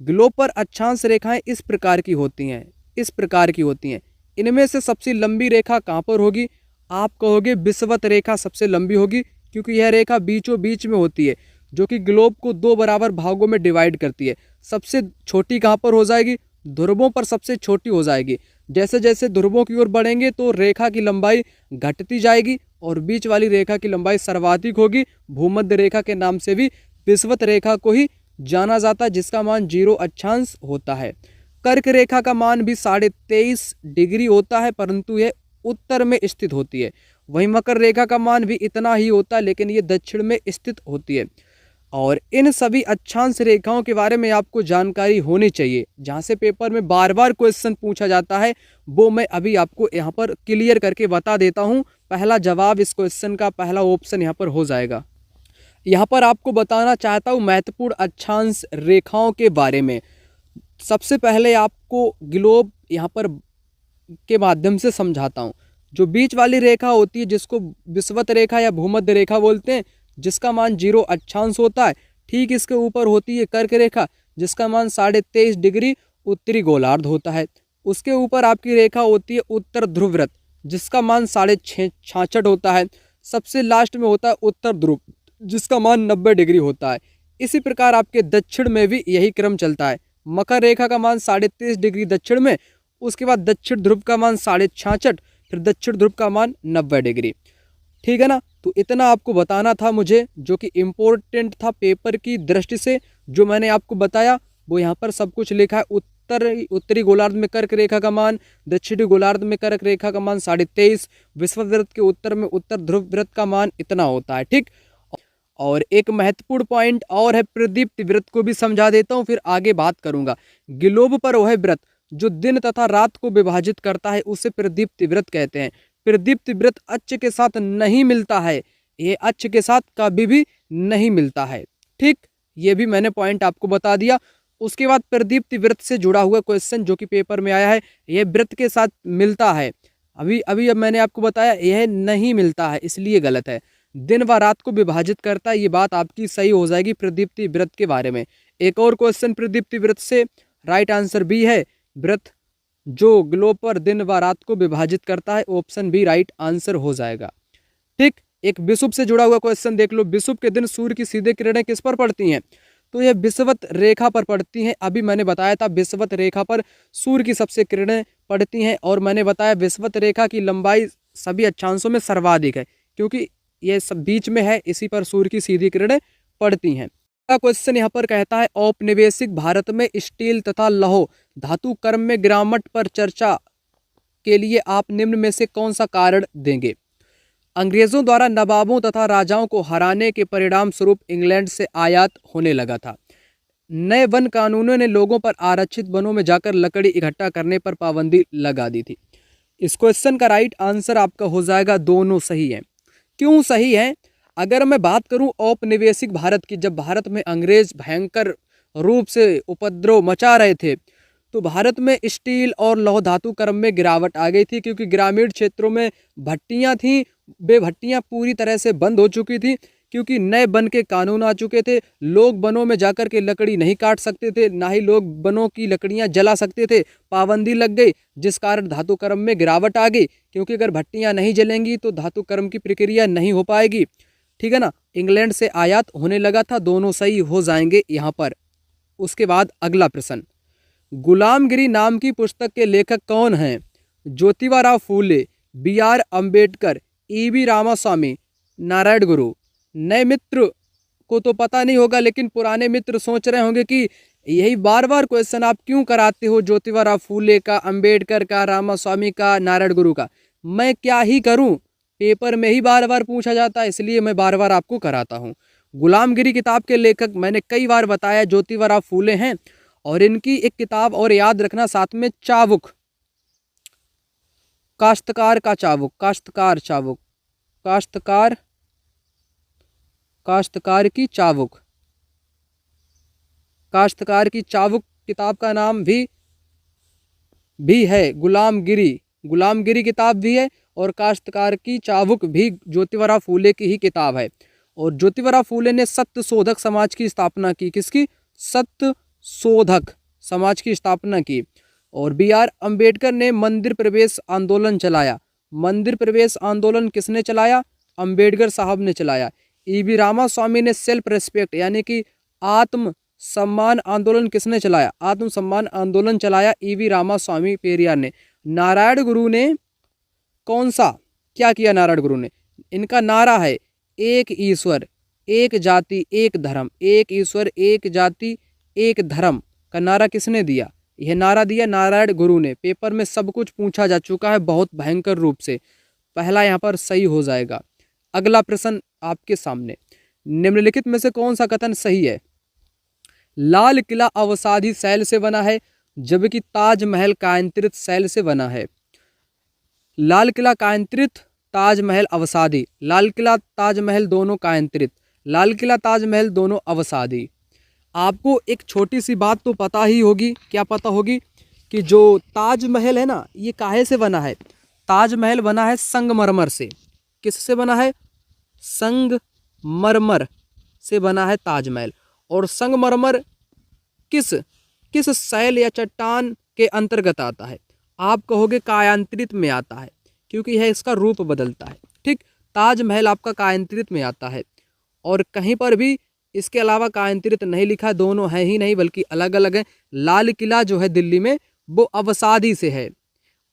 ग्लोब पर अक्षांश रेखाएं इस प्रकार की होती हैं, इस प्रकार की होती हैं। इनमें से सबसे लंबी रेखा कहाँ पर होगी? आप कहोगे विषुवत रेखा सबसे लंबी होगी, क्योंकि यह रेखा बीचों बीच में होती है, जो कि ग्लोब को दो बराबर भागों में डिवाइड करती है। सबसे छोटी कहाँ पर हो जाएगी? ध्रुवों पर सबसे छोटी हो जाएगी। जैसे जैसे ध्रुवों की ओर बढ़ेंगे तो रेखा की लंबाई घटती जाएगी और बीच वाली रेखा की लंबाई सर्वाधिक होगी। भूमध्य रेखा के नाम से भी विषुवत रेखा को ही जाना जाता है, जिसका मान 0 अक्षांश होता है। कर्क रेखा का मान भी 23.5 डिग्री होता है, परंतु यह उत्तर में स्थित होती है। वहीं मकर रेखा का मान भी इतना ही होता है, लेकिन ये दक्षिण में स्थित होती है। और इन सभी अक्षांश रेखाओं के बारे में आपको जानकारी होनी चाहिए। जहाँ से पेपर में बार बार क्वेश्चन पूछा जाता है वो मैं अभी आपको यहाँ पर क्लियर करके बता देता हूँ। पहला जवाब इस क्वेश्चन का पहला ऑप्शन यहाँ पर हो जाएगा। यहाँ पर आपको बताना चाहता हूँ महत्वपूर्ण अक्षांश रेखाओं के बारे में। सबसे पहले आपको ग्लोब यहाँ पर के माध्यम से समझाता हूँ। जो बीच वाली रेखा होती है जिसको विषुवत रेखा या भूमध्य रेखा बोलते हैं, जिसका मान 0 अक्षांश होता है, ठीक इसके ऊपर होती है कर्क रेखा जिसका मान 23.5 डिग्री उत्तरी गोलार्ध होता है। उसके ऊपर आपकी रेखा होती है उत्तर ध्रुव वृत्त जिसका मान 66 होता है। सबसे लास्ट में होता है उत्तर ध्रुव जिसका मान 90 डिग्री होता है। इसी प्रकार आपके दक्षिण में भी यही क्रम चलता है। मकर रेखा का मान 23.5 डिग्री दक्षिण में, उसके बाद दक्षिण ध्रुव का मान 66, फिर दक्षिण ध्रुव का मान 90 डिग्री। ठीक है ना। तो इतना आपको बताना था मुझे, जो कि इम्पोर्टेंट था पेपर की दृष्टि से। जो मैंने आपको बताया वो यहाँ पर सब कुछ लिखा है। उत्तरी गोलार्ध में कर्क रेखा का मान, दक्षिणी गोलार्ध में कर्क रेखा का मान 23.5, विषुवत वृत्त के उत्तर में उत्तर ध्रुव वृत्त का मान इतना होता है। ठीक। और एक महत्वपूर्ण पॉइंट और है, प्रदीप्ति वृत्त को भी समझा देता हूँ फिर आगे बात करूंगा। ग्लोब पर वह वृत्त जो दिन तथा रात को विभाजित करता है उसे प्रदीप्ति वृत्त कहते हैं। प्रदीप्ति वृत्त अक्ष के साथ नहीं मिलता है, ये अक्ष के साथ कभी भी नहीं मिलता है। ठीक, ये भी मैंने पॉइंट आपको बता दिया। उसके बाद प्रदीप्ति वृत्त से जुड़ा हुआ क्वेश्चन जो कि पेपर में आया है, यह वृत्त के साथ मिलता है। अब मैंने आपको बताया यह नहीं मिलता है, इसलिए गलत है। दिन व रात को विभाजित करता है, ये बात आपकी सही हो जाएगी प्रदीप्ति वृत्त के बारे में। एक और क्वेश्चन प्रदीप्ति वृत्त से, राइट आंसर बी है, वृत्त जो ग्लोब पर दिन व रात को विभाजित करता है, ऑप्शन बी राइट आंसर हो जाएगा। ठीक। एक विषुव से जुड़ा हुआ क्वेश्चन देख लो। विषुव के दिन सूर्य की सीधे किरणें किस पर पड़ती हैं? तो यह विषुवत रेखा पर पड़ती हैं। अभी मैंने बताया था विषुवत रेखा पर सूर्य की सबसे किरणें पड़ती हैं, और मैंने बताया विषुवत रेखा की लंबाई सभी अक्षांशों में सर्वाधिक है क्योंकि यह सब बीच में है, इसी पर सूर्य की सीधी किरणें पड़ती हैं। क्वेश्चन यहाँ पर कहता है औपनिवेशिक भारत में स्टील तथा लौह धातु कर्म में गिरावट पर चर्चा के लिए आप निम्न में से कौन सा कारण देंगे? अंग्रेजों द्वारा नवाबों तथा राजाओं को हराने के परिणाम स्वरूप इंग्लैंड से आयात होने लगा था। नए वन कानूनों ने लोगों पर आरक्षित वनों में जाकर लकड़ी इकट्ठा करने पर पाबंदी लगा दी थी। इस क्वेश्चन का राइट आंसर आपका हो जाएगा, दोनों सही है। क्यों सही है? अगर मैं बात करूं औपनिवेशिक भारत की, जब भारत में अंग्रेज भयंकर रूप से उपद्रव मचा रहे थे तो भारत में स्टील और लौह धातु कर्म में गिरावट आ गई थी, क्योंकि ग्रामीण क्षेत्रों में भट्टियां थीं, वे भट्टियां पूरी तरह से बंद हो चुकी थी क्योंकि नए वन के कानून आ चुके थे। लोग वनों में जाकर के लकड़ी नहीं काट सकते थे, ना ही लोग वनों की लकड़ियां जला सकते थे, पाबंदी लग गई, जिस कारण धातु कर्म में गिरावट आ गई। क्योंकि अगर भट्टियां नहीं जलेंगी तो धातु कर्म की प्रक्रिया नहीं हो पाएगी। ठीक है ना। इंग्लैंड से आयात होने लगा था, दोनों सही हो जाएंगे यहाँ पर। उसके बाद अगला प्रश्न, गुलामगिरी नाम की पुस्तक के लेखक कौन हैं? ज्योतिबा राव फूले, BR अम्बेडकर, EV रामास्वामी, नारायण गुरु। नए मित्र को तो पता नहीं होगा, लेकिन पुराने मित्र सोच रहे होंगे कि यही बार बार क्वेश्चन आप क्यों कराते हो, ज्योतिबा राव फूले का, अम्बेडकर का, रामास्वामी का, नारायण गुरु का। मैं क्या ही करूं, पेपर में ही बार बार पूछा जाता है, इसलिए मैं बार बार आपको कराता हूं। गुलामगिरी किताब के लेखक मैंने कई बार बताया ज्योतिबा राव फूले हैं, और इनकी एक किताब और याद रखना साथ में, चाबुक, काश्तकार का चाबुक, काश्तकार चाबुक, काश्तकार की चाबुक, काश्तकार की चाबुक किताब का नाम भी है गुलामगिरी किताब भी है, और काश्तकार की चाबुक भी ज्योतिबा राव फूले की ही किताब है। और ज्योतिबा राव फूले ने सत्य शोधक समाज की स्थापना की। किसकी? सत्य शोधक समाज की स्थापना की। और BR अम्बेडकर ने मंदिर प्रवेश आंदोलन चलाया। मंदिर प्रवेश आंदोलन किसने चलाया? अम्बेडकर साहब ने चलाया। EV रामास्वामी ने सेल्फ रेस्पेक्ट यानी कि आत्म सम्मान आंदोलन किसने चलाया? आत्म सम्मान आंदोलन चलाया EV रामास्वामी पेरियार ने। नारायण गुरु ने कौन सा क्या किया? नारायण गुरु ने, इनका नारा है एक ईश्वर एक जाति एक धर्म, एक ईश्वर एक जाति एक धर्म का नारा किसने दिया? यह नारा दिया नारायण गुरु ने। पेपर में सब कुछ पूछा जा चुका है बहुत भयंकर रूप से, पहला यहाँ पर सही हो जाएगा। अगला प्रश्न आपके सामने, निम्नलिखित में से कौन सा कथन सही है? लाल किला अवसादी शैल से बना है, जबकि ताजमहल कायांतरित शैल से बना है। लाल किला कायांतरित, ताजमहल अवसादी। लाल किला ताजमहल दोनों कायांतरित, लाल किला ताजमहल दोनों अवसादी। आपको एक छोटी सी बात तो पता ही होगी, क्या पता होगी कि जो ताजमहल है ना, ये काहे से बना है? ताजमहल बना है संगमरमर से। किससे बना है? संगमरमर से बना है ताजमहल। और संगमरमर किस किस शैल या चट्टान के अंतर्गत आता है? आप कहोगे कायांतरित में आता है, क्योंकि यह इसका रूप बदलता है। ठीक, ताजमहल आपका कायांतरित में आता है, और कहीं पर भी इसके अलावा कायांतरित नहीं लिखा, दोनों है ही नहीं बल्कि अलग अलग है। लाल किला जो है दिल्ली में, वो अवसादी से है।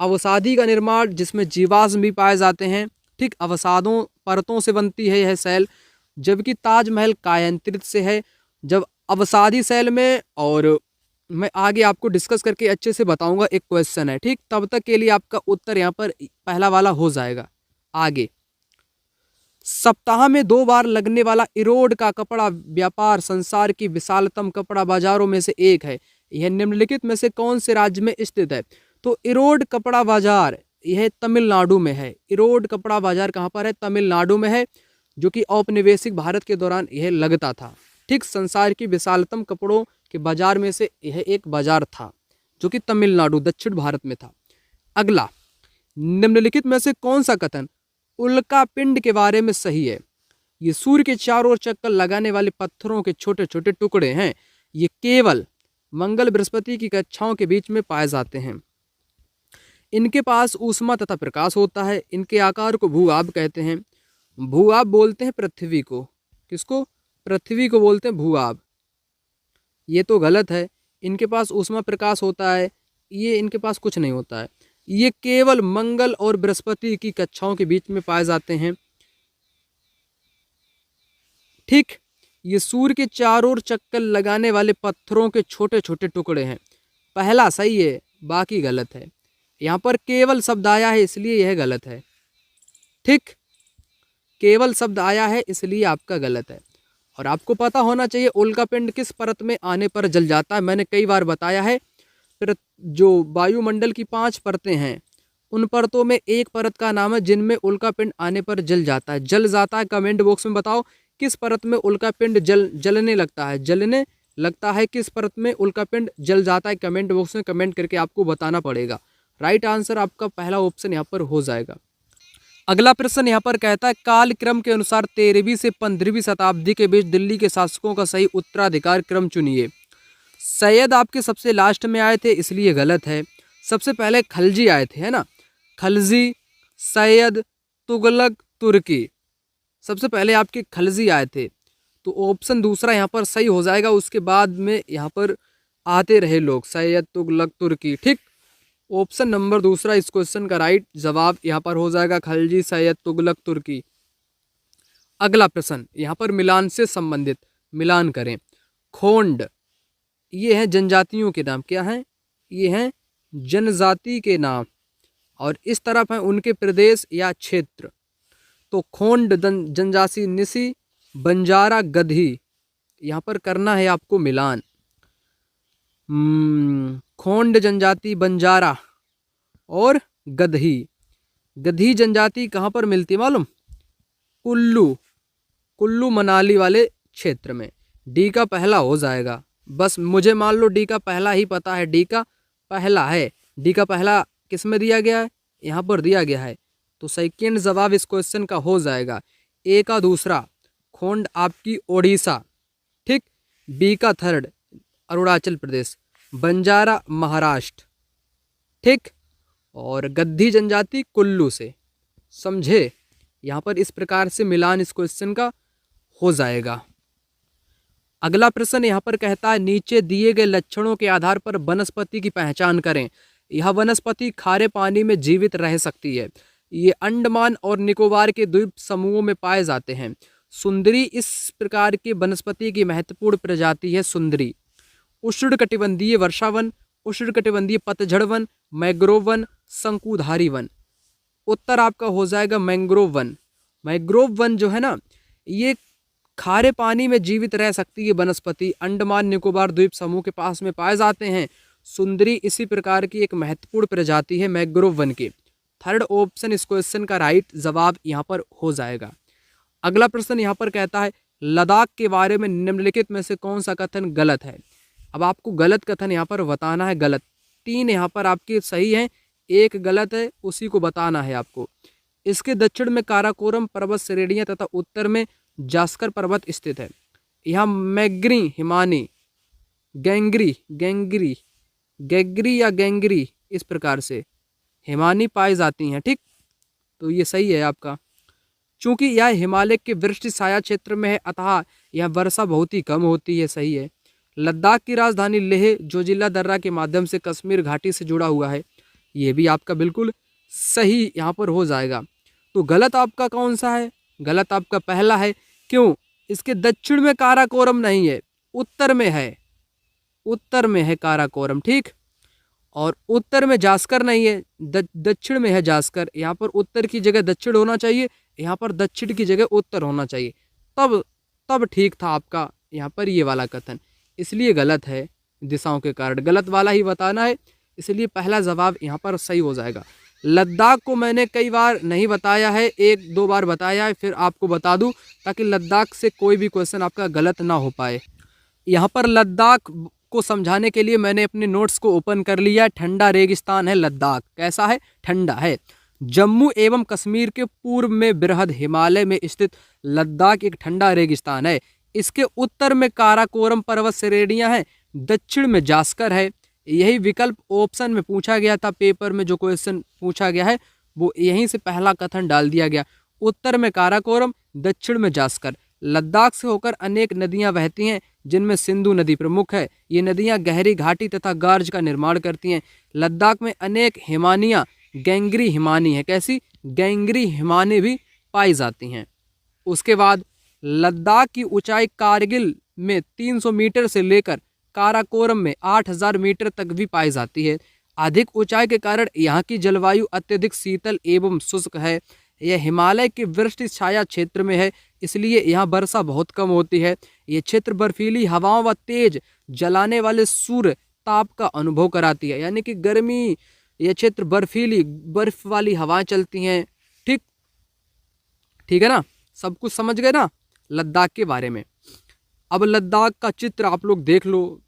अवसादी का निर्माण जिसमें जीवाश्म भी पाए जाते हैं, ठीक, अवसादों परतों से बनती है यह शैल। जबकि ताजमहल कायांतरित से है। जब अवसादी शैल में, और मैं आगे आपको डिस्कस करके अच्छे से बताऊंगा, एक क्वेश्चन है, ठीक, तब तक के लिए आपका उत्तर यहाँ पर पहला वाला हो जाएगा। आगे, सप्ताह में 2 बार लगने वाला इरोड का कपड़ा व्यापार संसार की विशालतम कपड़ा बाजारों में से एक है। यह निम्नलिखित में से कौन से राज्य में स्थित है? तो इरोड कपड़ा बाजार यह तमिलनाडु में है। इरोड कपड़ा बाजार कहाँ पर है? तमिलनाडु में है, जो कि औपनिवेशिक भारत के दौरान यह लगता था। ठीक, संसार की विशालतम कपड़ों के बाजार में से यह एक बाजार था, जो कि तमिलनाडु दक्षिण भारत में था। अगला, निम्नलिखित में से कौन सा कथन उल्का पिंड के बारे में सही है? ये सूर्य के चारों ओर चक्कर लगाने वाले पत्थरों के छोटे छोटे टुकड़े हैं। ये केवल मंगल बृहस्पति की कक्षाओं के बीच में पाए जाते हैं। इनके पास ऊष्मा तथा प्रकाश होता है। इनके आकार को भूआब कहते हैं। भूआब बोलते हैं पृथ्वी को। किसको? पृथ्वी को बोलते हैं भूआब। ये तो गलत है। इनके पास ऊष्मा प्रकाश होता है, ये इनके पास कुछ नहीं होता है। ये केवल मंगल और बृहस्पति की कक्षाओं के बीच में पाए जाते हैं। ठीक, ये सूर्य के चारों ओर चक्कर लगाने वाले पत्थरों के छोटे छोटे टुकड़े हैं। पहला सही है, बाकी गलत है। यहाँ पर केवल शब्द आया है, इसलिए यह गलत है। ठीक, केवल शब्द आया है इसलिए आपका गलत है। और आपको पता होना चाहिए उल्कापिंड किस परत में आने पर जल जाता है। मैंने कई बार बताया है। फिर जो वायुमंडल की 5 परतें हैं, उन परतों में एक परत का नाम है जिनमें उल्कापिंड आने पर जल जाता है। जल जाता है, कमेंट बॉक्स में बताओ किस परत में उल्कापिंड जलने लगता है। जलने लगता है किस परत में उल्कापिंड जल जाता है? कमेंट बॉक्स में कमेंट करके आपको बताना पड़ेगा। राइट आंसर आपका पहला ऑप्शन यहाँ पर हो जाएगा। अगला प्रश्न यहाँ पर कहता है, कालक्रम के अनुसार 13वीं से 15वीं शताब्दी के बीच दिल्ली के शासकों का सही उत्तराधिकार क्रम चुनिए। सैयद आपके सबसे लास्ट में आए थे, इसलिए गलत है। सबसे पहले खलजी आए थे, है ना? खलजी, सैयद, तुगलक, तुर्की, सबसे पहले आपके खलजी आए थे, तो ऑप्शन दूसरा यहाँ पर सही हो जाएगा। उसके बाद में यहाँ पर आते रहे लोग, सैयद, तुगलक, तुर्की। ठीक, ऑप्शन नंबर दूसरा इस क्वेश्चन का राइट जवाब यहाँ पर हो जाएगा, खलजी, सैयद, तुगलक, तुर्की। अगला प्रश्न यहाँ पर मिलान से संबंधित, मिलान करें। खोंड, ये हैं जनजातियों के नाम। क्या हैं? ये हैं जनजाति के नाम, और इस तरफ हैं उनके प्रदेश या क्षेत्र। तो खोंड जनजाति, निसी, बंजारा, गधी, यहाँ पर करना है आपको मिलान। खोंड जनजाति, बंजारा और गधी। गधी जनजाति कहाँ पर मिलती है मालूम? कुल्लू मनाली वाले क्षेत्र में। डी का पहला हो जाएगा। बस मुझे मान लो डी का पहला ही पता है, डी का पहला है। डी का पहला किस में दिया गया है? यहाँ पर दिया गया है। तो सेकंड जवाब इस क्वेश्चन का हो जाएगा। ए का दूसरा खोंड आपकी ओडिशा। ठीक, बी का थर्ड अरुणाचल प्रदेश, बंजारा महाराष्ट्र। ठीक, और गद्दी जनजाति कुल्लू से। समझे? यहाँ पर इस प्रकार से मिलान इस क्वेश्चन का हो जाएगा। अगला प्रश्न यहाँ पर कहता है, नीचे दिए गए लक्षणों के आधार पर वनस्पति की पहचान करें। यह वनस्पति खारे पानी में जीवित रह सकती है। ये अंडमान और निकोबार के द्वीप समूहों में पाए जाते हैं। सुंदरी इस प्रकार के वनस्पति की महत्वपूर्ण प्रजाति है। सुंदरी उष्णकटिबंधीय वर्षावन, उष्णकटिबंधीय पतझड़ वन, मैंग्रोव वन, शंकुधारी वन। उत्तर आपका हो जाएगा मैंग्रोव वन। मैंग्रोव वन जो है ना, ये खारे पानी में जीवित रह सकती है वनस्पति अंडमान निकोबार द्वीप समूह के पास में पाए जाते हैं। सुंदरी इसी प्रकार की एक महत्वपूर्ण प्रजाति है मैंग्रोव वन की। थर्ड ऑप्शन इस क्वेश्चन का राइट जवाब यहाँ पर हो जाएगा। अगला प्रश्न यहाँ पर कहता है लद्दाख के बारे में निम्नलिखित में से कौन सा कथन गलत है। अब आपको गलत कथन यहाँ पर बताना है। गलत 3 यहाँ पर आपके सही हैं, 1 गलत है, उसी को बताना है आपको। इसके दक्षिण में काराकोरम पर्वत श्रेणियां तथा उत्तर में जास्कर पर्वत स्थित है। यहाँ मैग्री हिमानी गैंगरी या गैंगरी इस प्रकार से हिमानी पाई जाती हैं। ठीक, तो ये सही है आपका। चूंकि यह हिमालय के वृष्टि छाया क्षेत्र में है अतः यह वर्षा बहुत ही कम होती है। सही है। लद्दाख की राजधानी लेह जोजिला दर्रा के माध्यम से कश्मीर घाटी से जुड़ा हुआ है। ये भी आपका बिल्कुल सही यहाँ पर हो जाएगा। तो गलत आपका कौन सा है? गलत आपका पहला है। क्यों? इसके दक्षिण में काराकोरम नहीं है, उत्तर में है। उत्तर में है काराकोरम। ठीक, और उत्तर में जास्कर नहीं है, दक्षिण में है जास्कर। यहाँ पर उत्तर की जगह दक्षिण होना चाहिए, यहाँ पर दक्षिण की जगह उत्तर होना चाहिए, तब ठीक था आपका यहाँ पर ये वाला कथन। इसलिए गलत है, दिशाओं के कारण गलत वाला ही बताना है। इसलिए पहला जवाब यहाँ पर सही हो जाएगा। लद्दाख को मैंने कई बार नहीं बताया है, 1-2 बार बताया है, फिर आपको बता दूं ताकि लद्दाख से कोई भी क्वेश्चन आपका गलत ना हो पाए। यहाँ पर लद्दाख को समझाने के लिए मैंने अपने नोट्स को ओपन कर लिया। ठंडा रेगिस्तान है लद्दाख। कैसा है? ठंडा है। जम्मू एवं कश्मीर के पूर्व में बृहद हिमालय में स्थित लद्दाख एक ठंडा रेगिस्तान है। इसके उत्तर में काराकोरम पर्वत श्रेणियां हैं, दक्षिण में जास्कर है। यही विकल्प ऑप्शन में पूछा गया था, पेपर में जो क्वेश्चन पूछा गया है वो यहीं से पहला कथन डाल दिया गया। उत्तर में काराकोरम, दक्षिण में जास्कर। लद्दाख से होकर अनेक नदियां बहती हैं जिनमें सिंधु नदी प्रमुख है। ये नदियां गहरी घाटी तथा गार्ज का निर्माण करती हैं। लद्दाख में अनेक हिमानियां गैंगरी हिमानी है। कैसी? गैंगरी हिमानी भी पाई जाती हैं। उसके बाद लद्दाख की ऊंचाई कारगिल में 300 मीटर से लेकर काराकोरम में 8000 मीटर तक भी पाई जाती है। अधिक ऊंचाई के कारण यहाँ की जलवायु अत्यधिक शीतल एवं शुष्क है। यह हिमालय के वृष्टि छाया क्षेत्र में है, इसलिए यहाँ वर्षा बहुत कम होती है। ये क्षेत्र बर्फीली हवाओं व तेज जलाने वाले सूर्य ताप का अनुभव कराती है। यानी कि गर्मी, ये क्षेत्र बर्फ वाली हवाएं चलती हैं। ठीक है ना? सब कुछ समझ गए ना लद्दाख के बारे में। अब लद्दाख का चित्र आप लोग देख लो।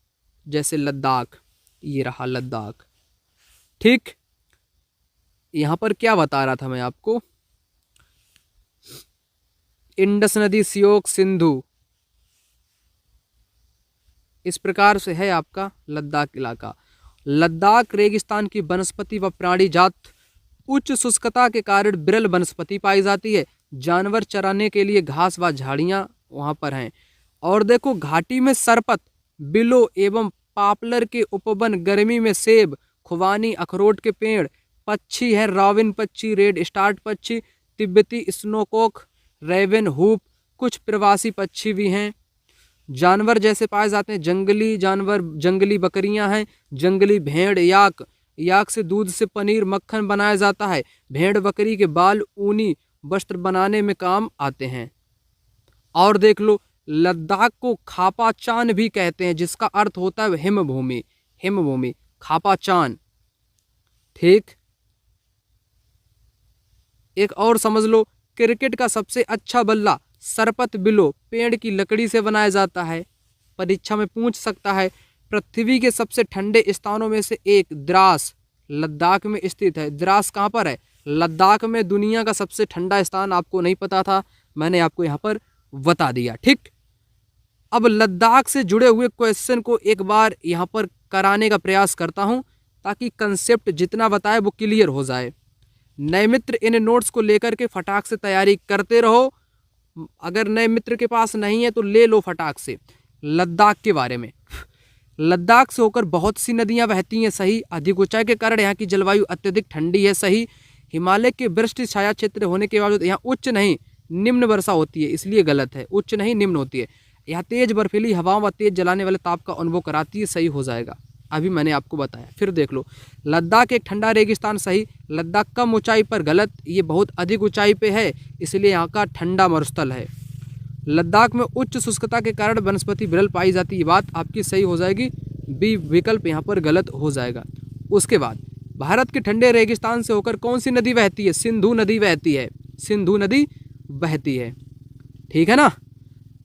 जैसे लद्दाख, ये रहा लद्दाख। ठीक, यहां पर क्या बता रहा था मैं आपको? इंडस नदी, सियोक, सिंधु, इस प्रकार से है आपका लद्दाख इलाका। लद्दाख रेगिस्तान की वनस्पति व प्राणी जात उच्च शुष्कता के कारण विरल वनस्पति पाई जाती है। जानवर चराने के लिए घास व झाड़ियां वहां पर हैं। और देखो, घाटी में सरपत, बिलो एवं पापलर के उपवन, गर्मी में सेब, खुबानी, अखरोट के पेड़, पक्षी है रॉबिन पक्षी, रेड स्टार्ट पक्षी, तिब्बती स्नोकॉक, रेवन हुप, कुछ प्रवासी पक्षी भी हैं। जानवर जैसे पाए जाते हैं जंगली जानवर, जंगली बकरियां हैं, जंगली भेड़, याक से दूध से पनीर, मक्खन बनाया जाता है। भेड़ बकरी के बाल ऊनी वस्त्र बनाने में काम आते हैं। और देख लो, लद्दाख को खापाचान भी कहते हैं, जिसका अर्थ होता है हिमभूमि, खापाचान। ठीक, एक और समझ लो, क्रिकेट का सबसे अच्छा बल्ला सरपत बिलो पेड़ की लकड़ी से बनाया जाता है। परीक्षा में पूछ सकता है। पृथ्वी के सबसे ठंडे स्थानों में से एक द्रास लद्दाख में स्थित है। द्रास कहाँ पर है? लद्दाख में। दुनिया का सबसे ठंडा स्थान आपको नहीं पता था, मैंने आपको यहाँ पर बता दिया। ठीक, अब लद्दाख से जुड़े हुए क्वेश्चन को एक बार यहाँ पर कराने का प्रयास करता हूँ ताकि कंसेप्ट जितना बताए वो क्लियर हो जाए। नए मित्र इन नोट्स को लेकर के फटाक से तैयारी करते रहो। अगर नए मित्र के पास नहीं है तो ले लो फटाक से। लद्दाख के बारे में, लद्दाख से होकर बहुत सी नदियां बहती हैं। सही। अधिक ऊंचाई के कारण यहाँ की जलवायु अत्यधिक ठंडी है। सही। हिमालय के वृष्टि छाया क्षेत्र होने के बावजूद यहाँ उच्च नहीं निम्न वर्षा होती है, इसलिए गलत है। उच्च नहीं निम्न होती है। यहाँ तेज बर्फीली हवाओं व तेज जलाने वाले ताप का अनुभव कराती है। सही हो जाएगा, अभी मैंने आपको बताया। फिर देख लो, लद्दाख एक ठंडा रेगिस्तान। सही। लद्दाख कम ऊंचाई पर गलत, ये बहुत अधिक ऊंचाई पे है, इसलिए यहाँ का ठंडा मरुस्थल है। लद्दाख में उच्च शुष्कता के कारण वनस्पति विरल पाई जाती है, ये बात आपकी सही हो जाएगी। बी विकल्प यहाँ पर गलत हो जाएगा। उसके बाद भारत के ठंडे रेगिस्तान से होकर कौन सी नदी बहती है? सिंधु नदी बहती है, सिंधु नदी बहती है। ठीक है ना।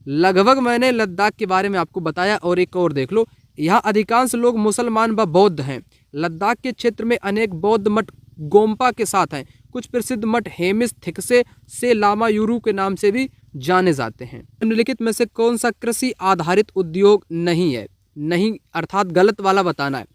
लगभग मैंने लद्दाख के बारे में आपको बताया। और एक और देख लो, यहाँ अधिकांश लोग मुसलमान व बौद्ध हैं। लद्दाख के क्षेत्र में अनेक बौद्ध मठ गोम्पा के साथ हैं। कुछ प्रसिद्ध मठ हेमिस थिकसे से लामा यूरू के नाम से भी जाने जाते हैं। निम्नलिखित में से कौन सा कृषि आधारित उद्योग नहीं है? नहीं अर्थात गलत वाला बताना है।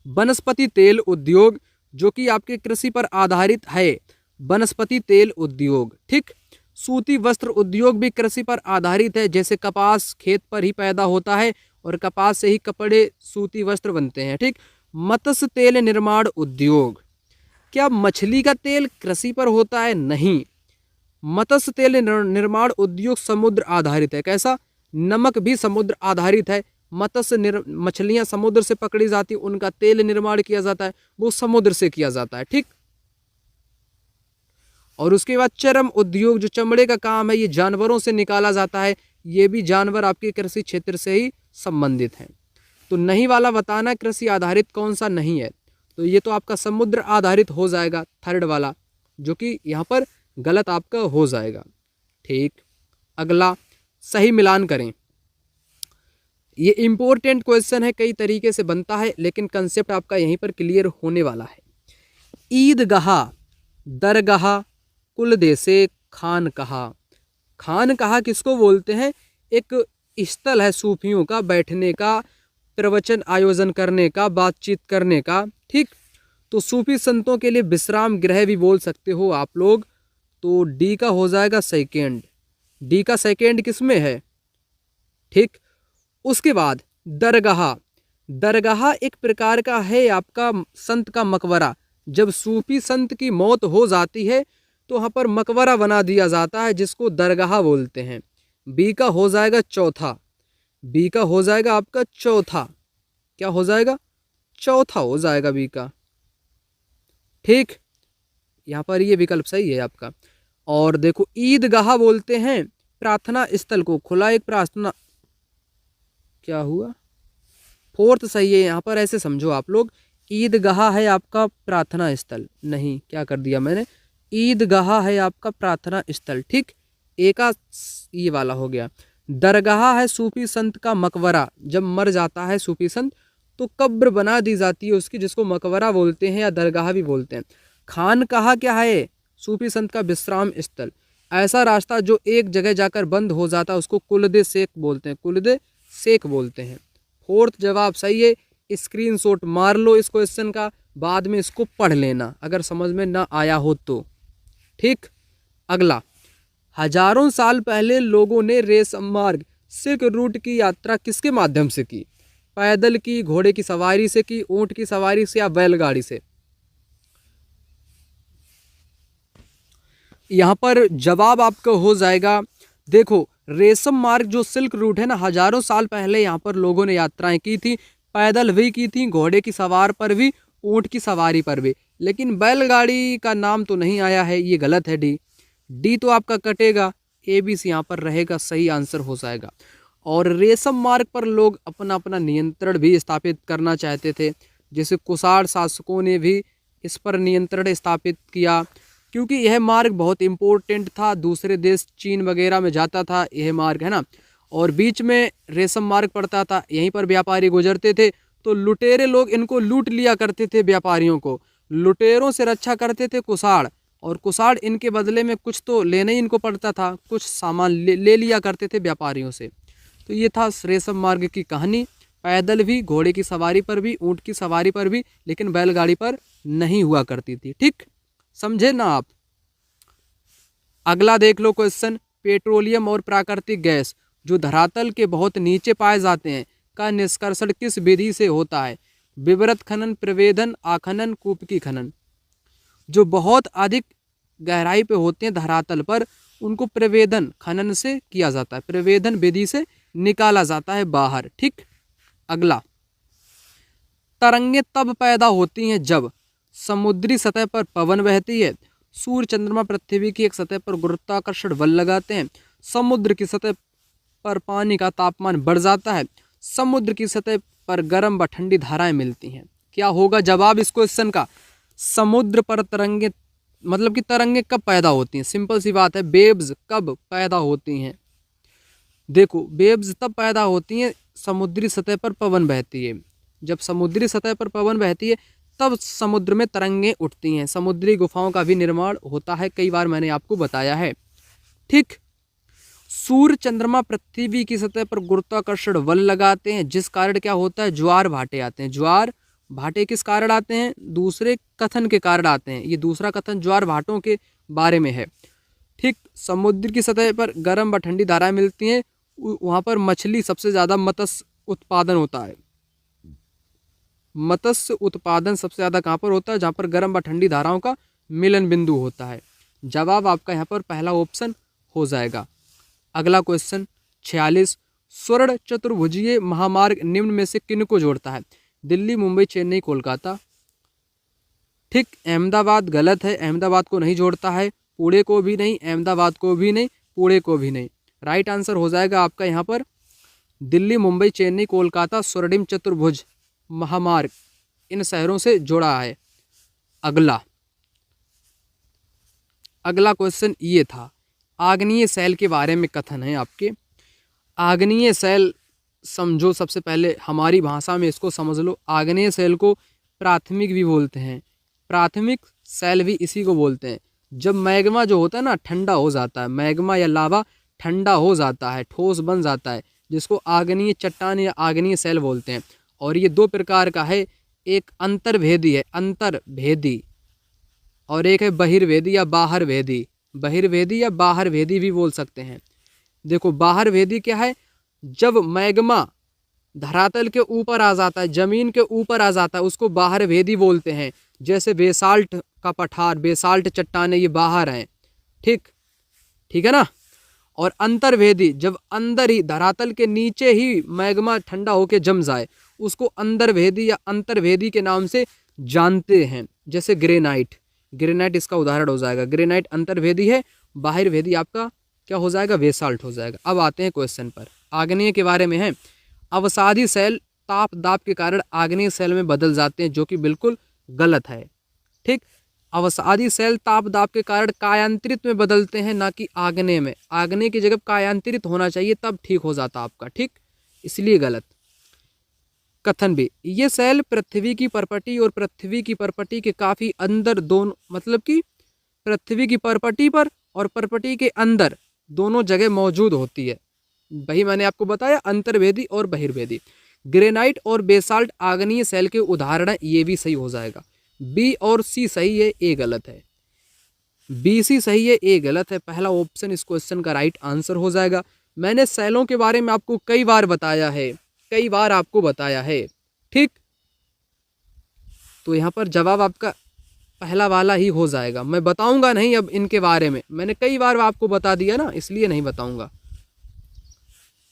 वनस्पति तेल उद्योग, जो कि आपके कृषि पर आधारित है, वनस्पति तेल उद्योग। ठीक। सूती वस्त्र उद्योग भी कृषि पर आधारित है, जैसे कपास खेत पर ही पैदा होता है और कपास से ही कपड़े सूती वस्त्र बनते हैं। ठीक। मत्स्य तेल निर्माण उद्योग, क्या मछली का तेल कृषि पर होता है? नहीं। मत्स्य तेल निर्माण उद्योग समुद्र आधारित है। कैसा? नमक भी समुद्र आधारित है। मछलियां समुद्र से पकड़ी जाती, उनका तेल निर्माण किया जाता है, वो समुद्र से किया जाता है। ठीक। और उसके बाद चर्म उद्योग, जो चमड़े का काम है, ये जानवरों से निकाला जाता है, ये भी जानवर आपके कृषि क्षेत्र से ही संबंधित हैं। तो नहीं वाला बताना कृषि आधारित कौन सा नहीं है। तो ये तो आपका समुद्र आधारित हो जाएगा, थर्ड वाला, जो कि यहाँ पर गलत आपका हो जाएगा। ठीक। अगला सही मिलान करें। ये इम्पोर्टेंट क्वेश्चन है, कई तरीके से बनता है, लेकिन कंसेप्ट आपका यहीं पर क्लियर होने वाला है। ईदगाह, दरगाह, कुलदेसे, खानकाह। खानकाह किसको बोलते हैं? एक स्थल है सूफियों का, बैठने का, प्रवचन आयोजन करने का, बातचीत करने का। ठीक। तो सूफी संतों के लिए विश्राम गृह भी बोल सकते हो आप लोग। तो डी का हो जाएगा सेकेंड। डी का सेकेंड किस में है? ठीक। उसके बाद दरगाह, दरगाह एक प्रकार का है आपका संत का मकबरा। जब सूफी संत की मौत हो जाती है तो वहाँ पर मकबरा बना दिया जाता है, जिसको दरगाह बोलते हैं। बी का हो जाएगा चौथा। बी का हो जाएगा आपका चौथा। क्या हो जाएगा? चौथा हो जाएगा बी का। ठीक। यहाँ पर ये विकल्प सही है आपका। और देखो, ईदगाह बोलते हैं प्रार्थना स्थल को, खुला एक प्रार्थना, क्या हुआ? फोर्थ सही है यहाँ पर, ऐसे समझो आप लोग। ईदगाह है आपका प्रार्थना स्थल, नहीं क्या कर दिया मैंने, ईदगाह है आपका प्रार्थना स्थल। ठीक। एक ये वाला हो गया। दरगाह है सूफी संत का मकबरा, जब मर जाता है सूफी संत तो कब्र बना दी जाती है उसकी, जिसको मकबरा बोलते हैं या दरगाह भी बोलते हैं। खानकाह क्या है? सूफी संत का विश्राम स्थल। ऐसा रास्ता जो एक जगह जाकर बंद हो जाता है उसको कुलदे शेख बोलते हैं, कुलदे शेख बोलते हैं। फोर्थ जवाब सही है। स्क्रीनशॉट मार लो इस क्वेश्चन का, बाद में इसको पढ़ लेना अगर समझ में ना आया हो तो। ठीक। अगला, हजारों साल पहले लोगों ने रेशम मार्ग सिल्क रूट की यात्रा किसके माध्यम से की? पैदल की, घोड़े की सवारी से की, ऊंट की सवारी से या बैलगाड़ी से? यहाँ पर जवाब आपका हो जाएगा, देखो रेशम मार्ग जो सिल्क रूट है ना, हजारों साल पहले यहाँ पर लोगों ने यात्राएं की थी, पैदल भी की थी, घोड़े की सवार पर भी, ऊंट की सवारी पर भी, लेकिन बैलगाड़ी का नाम तो नहीं आया है, ये गलत है। डी, डी तो आपका कटेगा, ए बी सी यहाँ पर रहेगा, सही आंसर हो जाएगा। और रेशम मार्ग पर लोग अपना अपना नियंत्रण भी स्थापित करना चाहते थे, जैसे कुषाण शासकों ने भी इस पर नियंत्रण स्थापित किया, क्योंकि यह मार्ग बहुत इम्पोर्टेंट था, दूसरे देश चीन वगैरह में जाता था यह मार्ग, है ना। और बीच में रेशम मार्ग पड़ता था, यहीं पर व्यापारी गुजरते थे, तो लुटेरे लोग इनको लूट लिया करते थे, व्यापारियों को, लुटेरों से रक्षा करते थे कुषाण, और कुषाण इनके बदले में कुछ तो लेना ही इनको पड़ता था, कुछ सामान ले लिया करते थे व्यापारियों से। तो ये था रेशम मार्ग की कहानी, पैदल भी, घोड़े की सवारी पर भी, ऊँट की सवारी पर भी, लेकिन बैलगाड़ी पर नहीं हुआ करती थी। ठीक, समझे ना आप। अगला देख लो क्वेश्चन, पेट्रोलियम और प्राकृतिक गैस जो धरातल के बहुत नीचे पाए जाते हैं का निष्कर्षण किस विधि से होता है? विवृत खनन, प्रवेदन, आखनन, कूपकी खनन। जो बहुत अधिक गहराई पे होते हैं धरातल पर, उनको प्रवेदन खनन से किया जाता है, प्रवेदन विधि से निकाला जाता है बाहर। ठीक, अगला, तरंगे तब पैदा होती हैं जब समुद्री सतह पर पवन बहती है, सूर्य चंद्रमा पृथ्वी की एक सतह पर गुरुत्वाकर्षण बल लगाते हैं, समुद्र की सतह पर पानी का तापमान बढ़ जाता है, समुद्र की सतह पर गर्म व ठंडी धाराएं मिलती हैं। क्या होगा जवाब इस क्वेश्चन का? समुद्र पर तरंगे मतलब कि तरंगे कब पैदा होती हैं? सिंपल सी बात है, वेव्स कब पैदा होती हैं? देखो, वेव्स तब पैदा होती हैं समुद्री सतह पर पवन बहती है। जब समुद्री सतह पर पवन बहती है तब समुद्र में तरंगे उठती हैं। समुद्री गुफाओं का भी निर्माण होता है, कई बार मैंने आपको बताया है। ठीक। सूर्य चंद्रमा पृथ्वी की सतह पर गुरुत्वाकर्षण बल लगाते हैं, जिस कारण क्या होता है? ज्वार भाटे आते हैं। ज्वार भाटे किस कारण आते हैं? दूसरे कथन के कारण आते हैं। ये दूसरा कथन ज्वार भाटों के बारे में है। ठीक। समुद्र की सतह पर गर्म व ठंडी धाराएं मिलती हैं, वहां पर मछली सबसे ज्यादा मत्स्य उत्पादन होता है। मत्स्य उत्पादन सबसे ज्यादा कहाँ पर होता है? जहाँ पर गर्म व ठंडी धाराओं का मिलन बिंदु होता है। जवाब आपका यहाँ पर पहला ऑप्शन हो जाएगा। अगला क्वेश्चन 46, स्वर्ण चतुर्भुजीय महामार्ग निम्न में से किन को जोड़ता है? दिल्ली, मुंबई, चेन्नई, कोलकाता। ठीक। अहमदाबाद गलत है, अहमदाबाद को नहीं जोड़ता है। पुणे को भी नहीं, अहमदाबाद को भी नहीं, पुणे को भी नहीं। राइट आंसर हो जाएगा आपका यहाँ पर दिल्ली, मुंबई, चेन्नई, कोलकाता स्वर्णिम चतुर्भुज महामार्ग इन शहरों से जुड़ा है। अगला क्वेश्चन ये था, आग्नेय शैल के बारे में कथन है आपके। आग्नेय शैल समझो, सबसे पहले हमारी भाषा में इसको समझ लो। आग्नेय शैल को प्राथमिक भी बोलते हैं, प्राथमिक शैल भी इसी को बोलते हैं। जब मैग्मा जो होता है ना ठंडा हो जाता है, मैग्मा या लावा ठंडा हो जाता है, ठोस बन जाता है, जिसको आग्नेय चट्टान या आग्नेय शैल बोलते हैं। और ये दो प्रकार का है, एक अंतर्भेदी है, अंतर्भेदी, और एक है बहिर्भेदी या बाहरभेदी। बहिर्भेदी या बाहरभेदी भी बोल सकते हैं। देखो, बाहरभेदी क्या है? जब मैग्मा धरातल के ऊपर आ जाता है, जमीन के ऊपर आ जाता है, उसको बाहरभेदी बोलते हैं। जैसे बेसाल्ट का पठार, बेसाल्ट चट्टानें, ये बाहर हैं। ठीक है ना। और अंतर्भेदी, जब अंदर ही धरातल के नीचे ही मैग्मा ठंडा होकर जम जाए, उसको अंतर्भेदी या अंतर्भेदी के नाम से जानते हैं। जैसे ग्रेनाइट, ग्रेनाइट इसका उदाहरण हो जाएगा। ग्रेनाइट अंतर्भेदी है, बाहरभेदी आपका क्या हो जाएगा? बेसाल्ट हो जाएगा। अब आते हैं क्वेश्चन पर, आग्नेय के बारे में है। अवसादी शैल ताप दाब के कारण आग्नेय शैल में बदल जाते हैं, जो कि बिल्कुल गलत है। ठीक। अवसादी शैल ताप दाब के कारण कायांतरित में बदलते हैं, ना कि आग्नेय में। आग्नेय की जगह कायांतरित होना चाहिए, तब ठीक हो जाता आपका। ठीक, इसलिए गलत। कथन भी, ये शैल पृथ्वी की परपटी और पृथ्वी की परपटी के काफी अंदर, दोनों मतलब कि पृथ्वी की परपटी पर और परपटी के अंदर दोनों जगह मौजूद होती है। वही मैंने आपको बताया, अंतर्भेदी और बहिर्भेदी। ग्रेनाइट और बेसाल्ट आग्नेय शैल के उदाहरण है, ये भी सही हो जाएगा। बी और सी सही है, ए गलत है। बी सी सही है, ए गलत है। पहला ऑप्शन इस क्वेश्चन का राइट आंसर हो जाएगा। मैंने शैलों के बारे में आपको कई बार बताया है, कई बार आपको बताया है। ठीक, तो यहाँ पर जवाब आपका पहला वाला ही हो जाएगा। मैं बताऊंगा नहीं अब इनके बारे में, मैंने कई बार आपको बता दिया ना, इसलिए नहीं बताऊंगा।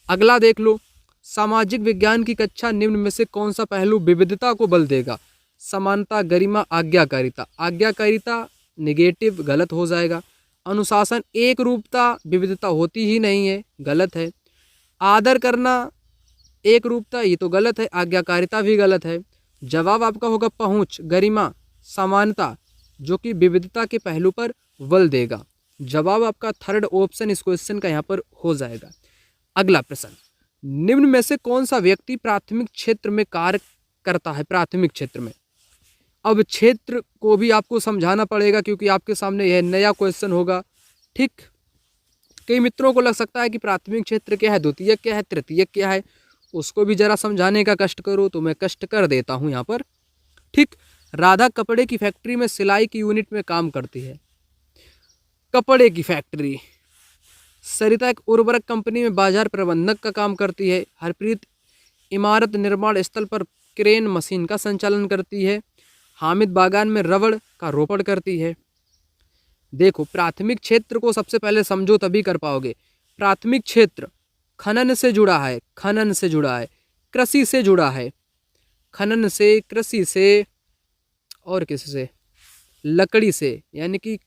अगला देख लो, सामाजिक विज्ञान की कक्षा निम्न में से कौन सा पहलू विविधता को बल देगा? समानता, गरिमा, आज्ञाकारिता। आज्ञाकारिता निगेटिव, गलत हो जाएगा। अनुशासन, एक रूपता, विविधता होती ही नहीं है, गलत है। आदर करना, एक रूपता, ये तो गलत है। आज्ञाकारिता भी गलत है। जवाब आपका होगा पहुंच, गरिमा, समानता, जो कि विविधता के पहलू पर बल देगा। जवाब आपका थर्ड ऑप्शन इस क्वेश्चन का यहाँ पर हो जाएगा। अगला प्रश्न, निम्न में से कौन सा व्यक्ति प्राथमिक क्षेत्र में कार्य करता है? प्राथमिक क्षेत्र में, अब क्षेत्र को भी आपको समझाना पड़ेगा क्योंकि आपके सामने यह नया क्वेश्चन होगा। ठीक, कई मित्रों को लग सकता है कि प्राथमिक क्षेत्र क्या है, द्वितीयक क्या है, तृतीयक क्या है, उसको भी जरा समझाने का कष्ट करो, तो मैं कष्ट कर देता हूं यहाँ पर। ठीक, राधा कपड़े की फैक्ट्री में सिलाई की यूनिट में काम करती है। कपड़े की फैक्ट्री। सरिता एक उर्वरक कंपनी में बाजार प्रबंधक का काम करती है। हरप्रीत इमारत निर्माण स्थल पर क्रेन मशीन का संचालन करती है। हामिद बागान में रबड़ का रोपण करती है। देखो, प्राथमिक क्षेत्र को सबसे पहले समझो तभी कर पाओगे। प्राथमिक क्षेत्र खनन से जुड़ा है, खनन से जुड़ा है, कृषि से जुड़ा है, खनन से, कृषि से, और किससे? लकड़ी से, यानी कि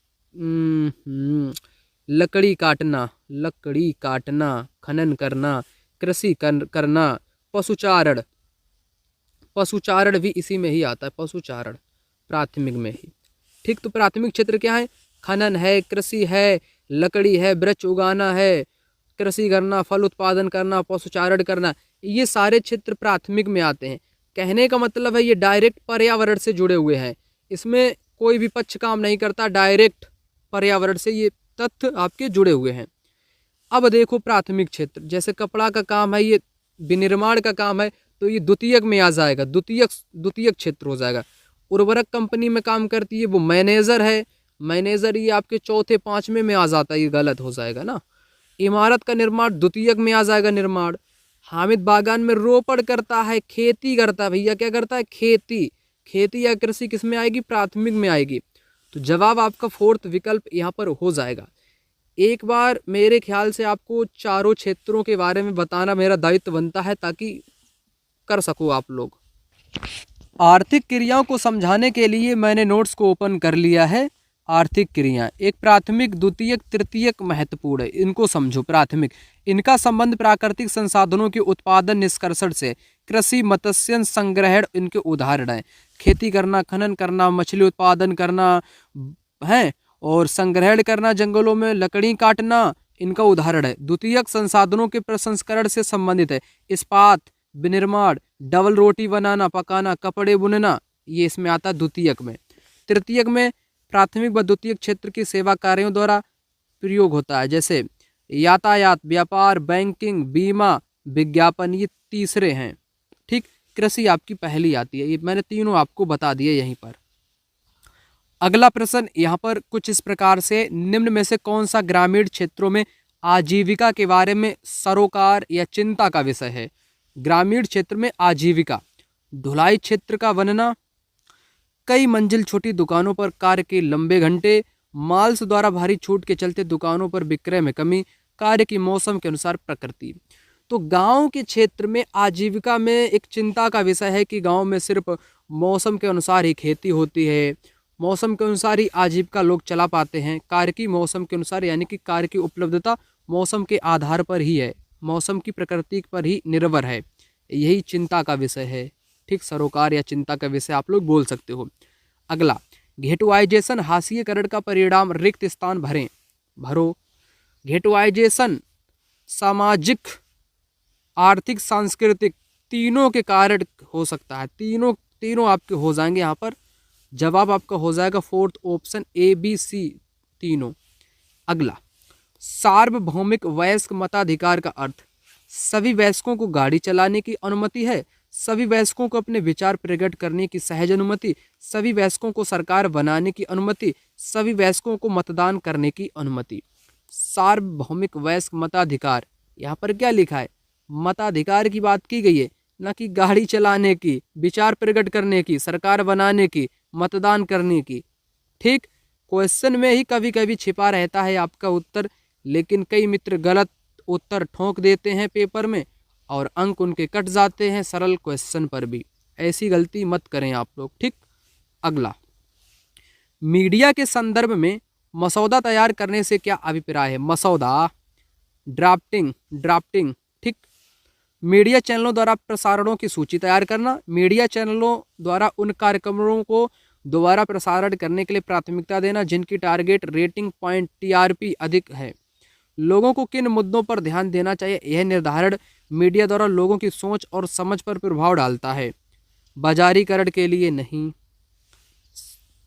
लकड़ी काटना, लकड़ी काटना, खनन करना, कृषि करना, पशुचारण, पशुचारण भी इसी में ही आता है, पशुचारण प्राथमिक में ही। ठीक, तो प्राथमिक क्षेत्र क्या है? खनन है, कृषि है, लकड़ी है, वृक्ष उगाना है, कृषि करना, फल उत्पादन करना, पशुचारण करना, ये सारे क्षेत्र प्राथमिक में आते हैं। कहने का मतलब है ये डायरेक्ट पर्यावरण से जुड़े हुए हैं, इसमें कोई भी पक्ष काम नहीं करता, डायरेक्ट पर्यावरण से ये तथ्य आपके जुड़े हुए हैं। अब देखो प्राथमिक क्षेत्र, जैसे कपड़ा का काम है, ये विनिर्माण का काम है, तो ये द्वितीयक में आ जाएगा, द्वितीयक क्षेत्र हो जाएगा। उर्वरक कंपनी में काम करती है वो मैनेजर है, मैनेजर ये आपके चौथे पांचवें में आ जाता है, ये गलत हो जाएगा ना। इमारत का निर्माण द्वितीयक में आ जाएगा, निर्माण। हामिद बागान में रोपण करता है, खेती करता है, भैया क्या करता है? खेती। खेती या कृषि किस में आएगी? प्राथमिक में आएगी। तो जवाब आपका फोर्थ विकल्प यहाँ पर हो जाएगा। एक बार मेरे ख्याल से आपको चारों क्षेत्रों के बारे में बताना मेरा दायित्व बनता है, ताकि कर सको आप लोग। आर्थिक क्रियाओं को समझाने के लिए मैंने नोट्स को ओपन कर लिया है। आर्थिक क्रिया एक प्राथमिक, द्वितीयक, तृतीयक महत्वपूर्ण है, इनको समझो। प्राथमिक, इनका संबंध प्राकृतिक संसाधनों के उत्पादन निष्कर्षण से। कृषि, मत्स्य संग्रहण इनके उदाहरण हैं। खेती करना, खनन करना, मछली उत्पादन करना है, और संग्रहण करना, जंगलों में लकड़ी काटना, इनका उदाहरण है। द्वितीयक संसाधनों के प्रसंस्करण से संबंधित है। इस्पात, विनिर्माण, डबल रोटी बनाना, पकाना, कपड़े बुनना, ये इसमें आता है द्वितीयक में। तृतीयक में प्राथमिक व द्वितीयक क्षेत्र की सेवा कार्यों द्वारा प्रयोग होता है, जैसे यातायात, व्यापार, बैंकिंग, बीमा, विज्ञापन, ये तीसरे हैं। ठीक, कृषि आपकी पहली आती है। ये मैंने तीनों आपको बता दिए यहीं पर। अगला प्रश्न यहाँ पर कुछ इस प्रकार से, निम्न में से कौन सा ग्रामीण क्षेत्रों में आजीविका के बारे में सरोकार या चिंता का विषय है? ग्रामीण क्षेत्र में आजीविका, ढुलाई क्षेत्र का बनना, कई मंजिल छोटी दुकानों पर कार्य के लंबे घंटे, माल्स द्वारा भारी छूट के चलते दुकानों पर विक्रय में कमी, कार्य की मौसम के अनुसार प्रकृति। तो गांव के क्षेत्र में आजीविका में एक चिंता का विषय है कि गांव में सिर्फ मौसम के अनुसार ही खेती होती है, मौसम के अनुसार ही आजीविका लोग चला पाते हैं। कार्य की मौसम के अनुसार, यानी कि कार्य की उपलब्धता मौसम के आधार पर ही है, मौसम की प्रकृति पर ही निर्भर है। यही चिंता का विषय है। ठीक, सरोकार या चिंता का विषय आप लोग बोल सकते हो। अगला, घेटुआइजेशन हाशिएकरण का परिणाम, रिक्त स्थान भरो। घेटुआइजेशन सामाजिक, आर्थिक, सांस्कृतिक तीनों के कारण हो सकता है। तीनों आपके हो जाएंगे यहाँ पर। जवाब आपका हो जाएगा फोर्थ ऑप्शन ए, बी, सी, तीनों। अगला, सार्वभौमिक वयस्क मताधिकार का अर्थ, सभी वयस्कों को गाड़ी चलाने की अनुमति है, सभी वयस्कों को अपने विचार प्रकट करने की सहज अनुमति, सभी वयस्कों को सरकार बनाने की अनुमति, सभी वयस्कों को मतदान करने की अनुमति। सार्वभौमिक वयस्क मताधिकार, यहाँ पर क्या लिखा है? मताधिकार की बात की गई है, ना कि गाड़ी चलाने की, विचार प्रकट करने की, सरकार बनाने की, मतदान करने की। ठीक, क्वेश्चन में ही कभी कभी छिपा रहता है आपका उत्तर, लेकिन कई मित्र गलत उत्तर ठोक देते हैं पेपर में और अंक उनके कट जाते हैं सरल क्वेश्चन पर भी। ऐसी गलती मत करें आप लोग। ठीक, अगला, मीडिया के संदर्भ में मसौदा तैयार करने से क्या अभिप्राय है? मसौदा, ड्राफ्टिंग। ठीक, मीडिया चैनलों द्वारा प्रसारणों की सूची तैयार करना, मीडिया चैनलों द्वारा उन कार्यक्रमों को दोबारा प्रसारण करने के लिए प्राथमिकता देना जिनकी टारगेट रेटिंग पॉइंट टीआरपी अधिक है। लोगों को किन मुद्दों पर ध्यान देना चाहिए, यह निर्धारण मीडिया द्वारा लोगों की सोच और समझ पर प्रभाव डालता है, बाजारीकरण के लिए नहीं।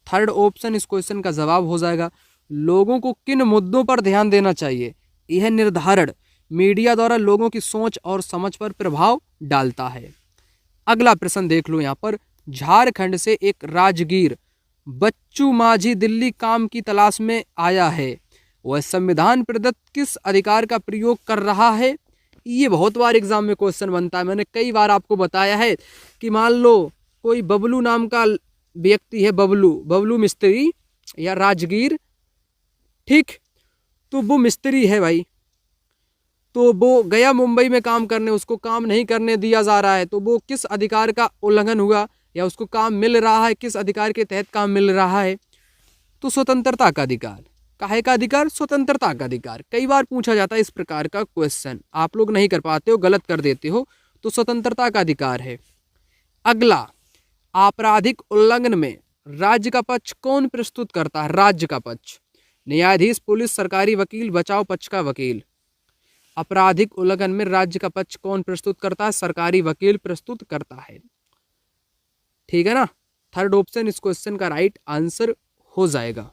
थर्ड ऑप्शन इस क्वेश्चन का जवाब हो जाएगा। लोगों को किन मुद्दों पर ध्यान देना चाहिए, यह निर्धारण मीडिया द्वारा लोगों की सोच और समझ पर प्रभाव डालता है। अगला प्रश्न देख लो यहाँ पर, झारखंड से एक राजगीर बच्चू माझी दिल्ली काम की तलाश में आया है, वह संविधान प्रदत्त किस अधिकार का प्रयोग कर रहा है? ये बहुत बार एग्जाम में क्वेश्चन बनता है। मैंने कई बार आपको बताया है कि मान लो कोई बबलू नाम का व्यक्ति है, बबलू मिस्त्री या राजगीर। ठीक, तो वो मिस्त्री है भाई, तो वो गया मुंबई में काम करने, उसको काम नहीं करने दिया जा रहा है, तो वो किस अधिकार का उल्लंघन हुआ या उसको काम मिल रहा है, किस अधिकार के तहत काम मिल रहा है? तो स्वतंत्रता का अधिकार। काहे का अधिकार? स्वतंत्रता का अधिकार। कई बार पूछा जाता है इस प्रकार का क्वेश्चन, आप लोग नहीं कर पाते हो, गलत कर देते हो, तो स्वतंत्रता का अधिकार है। अगला, आपराधिक उल्लंघन में राज्य का पक्ष कौन प्रस्तुत करता है? राज्य का पक्ष, न्यायाधीश, पुलिस, सरकारी वकील, बचाव पक्ष का वकील। आपराधिक उल्लंघन में राज्य का पक्ष कौन प्रस्तुत करता है? सरकारी वकील प्रस्तुत करता है। ठीक है ना, थर्ड ऑप्शन इस क्वेश्चन का राइट आंसर हो जाएगा।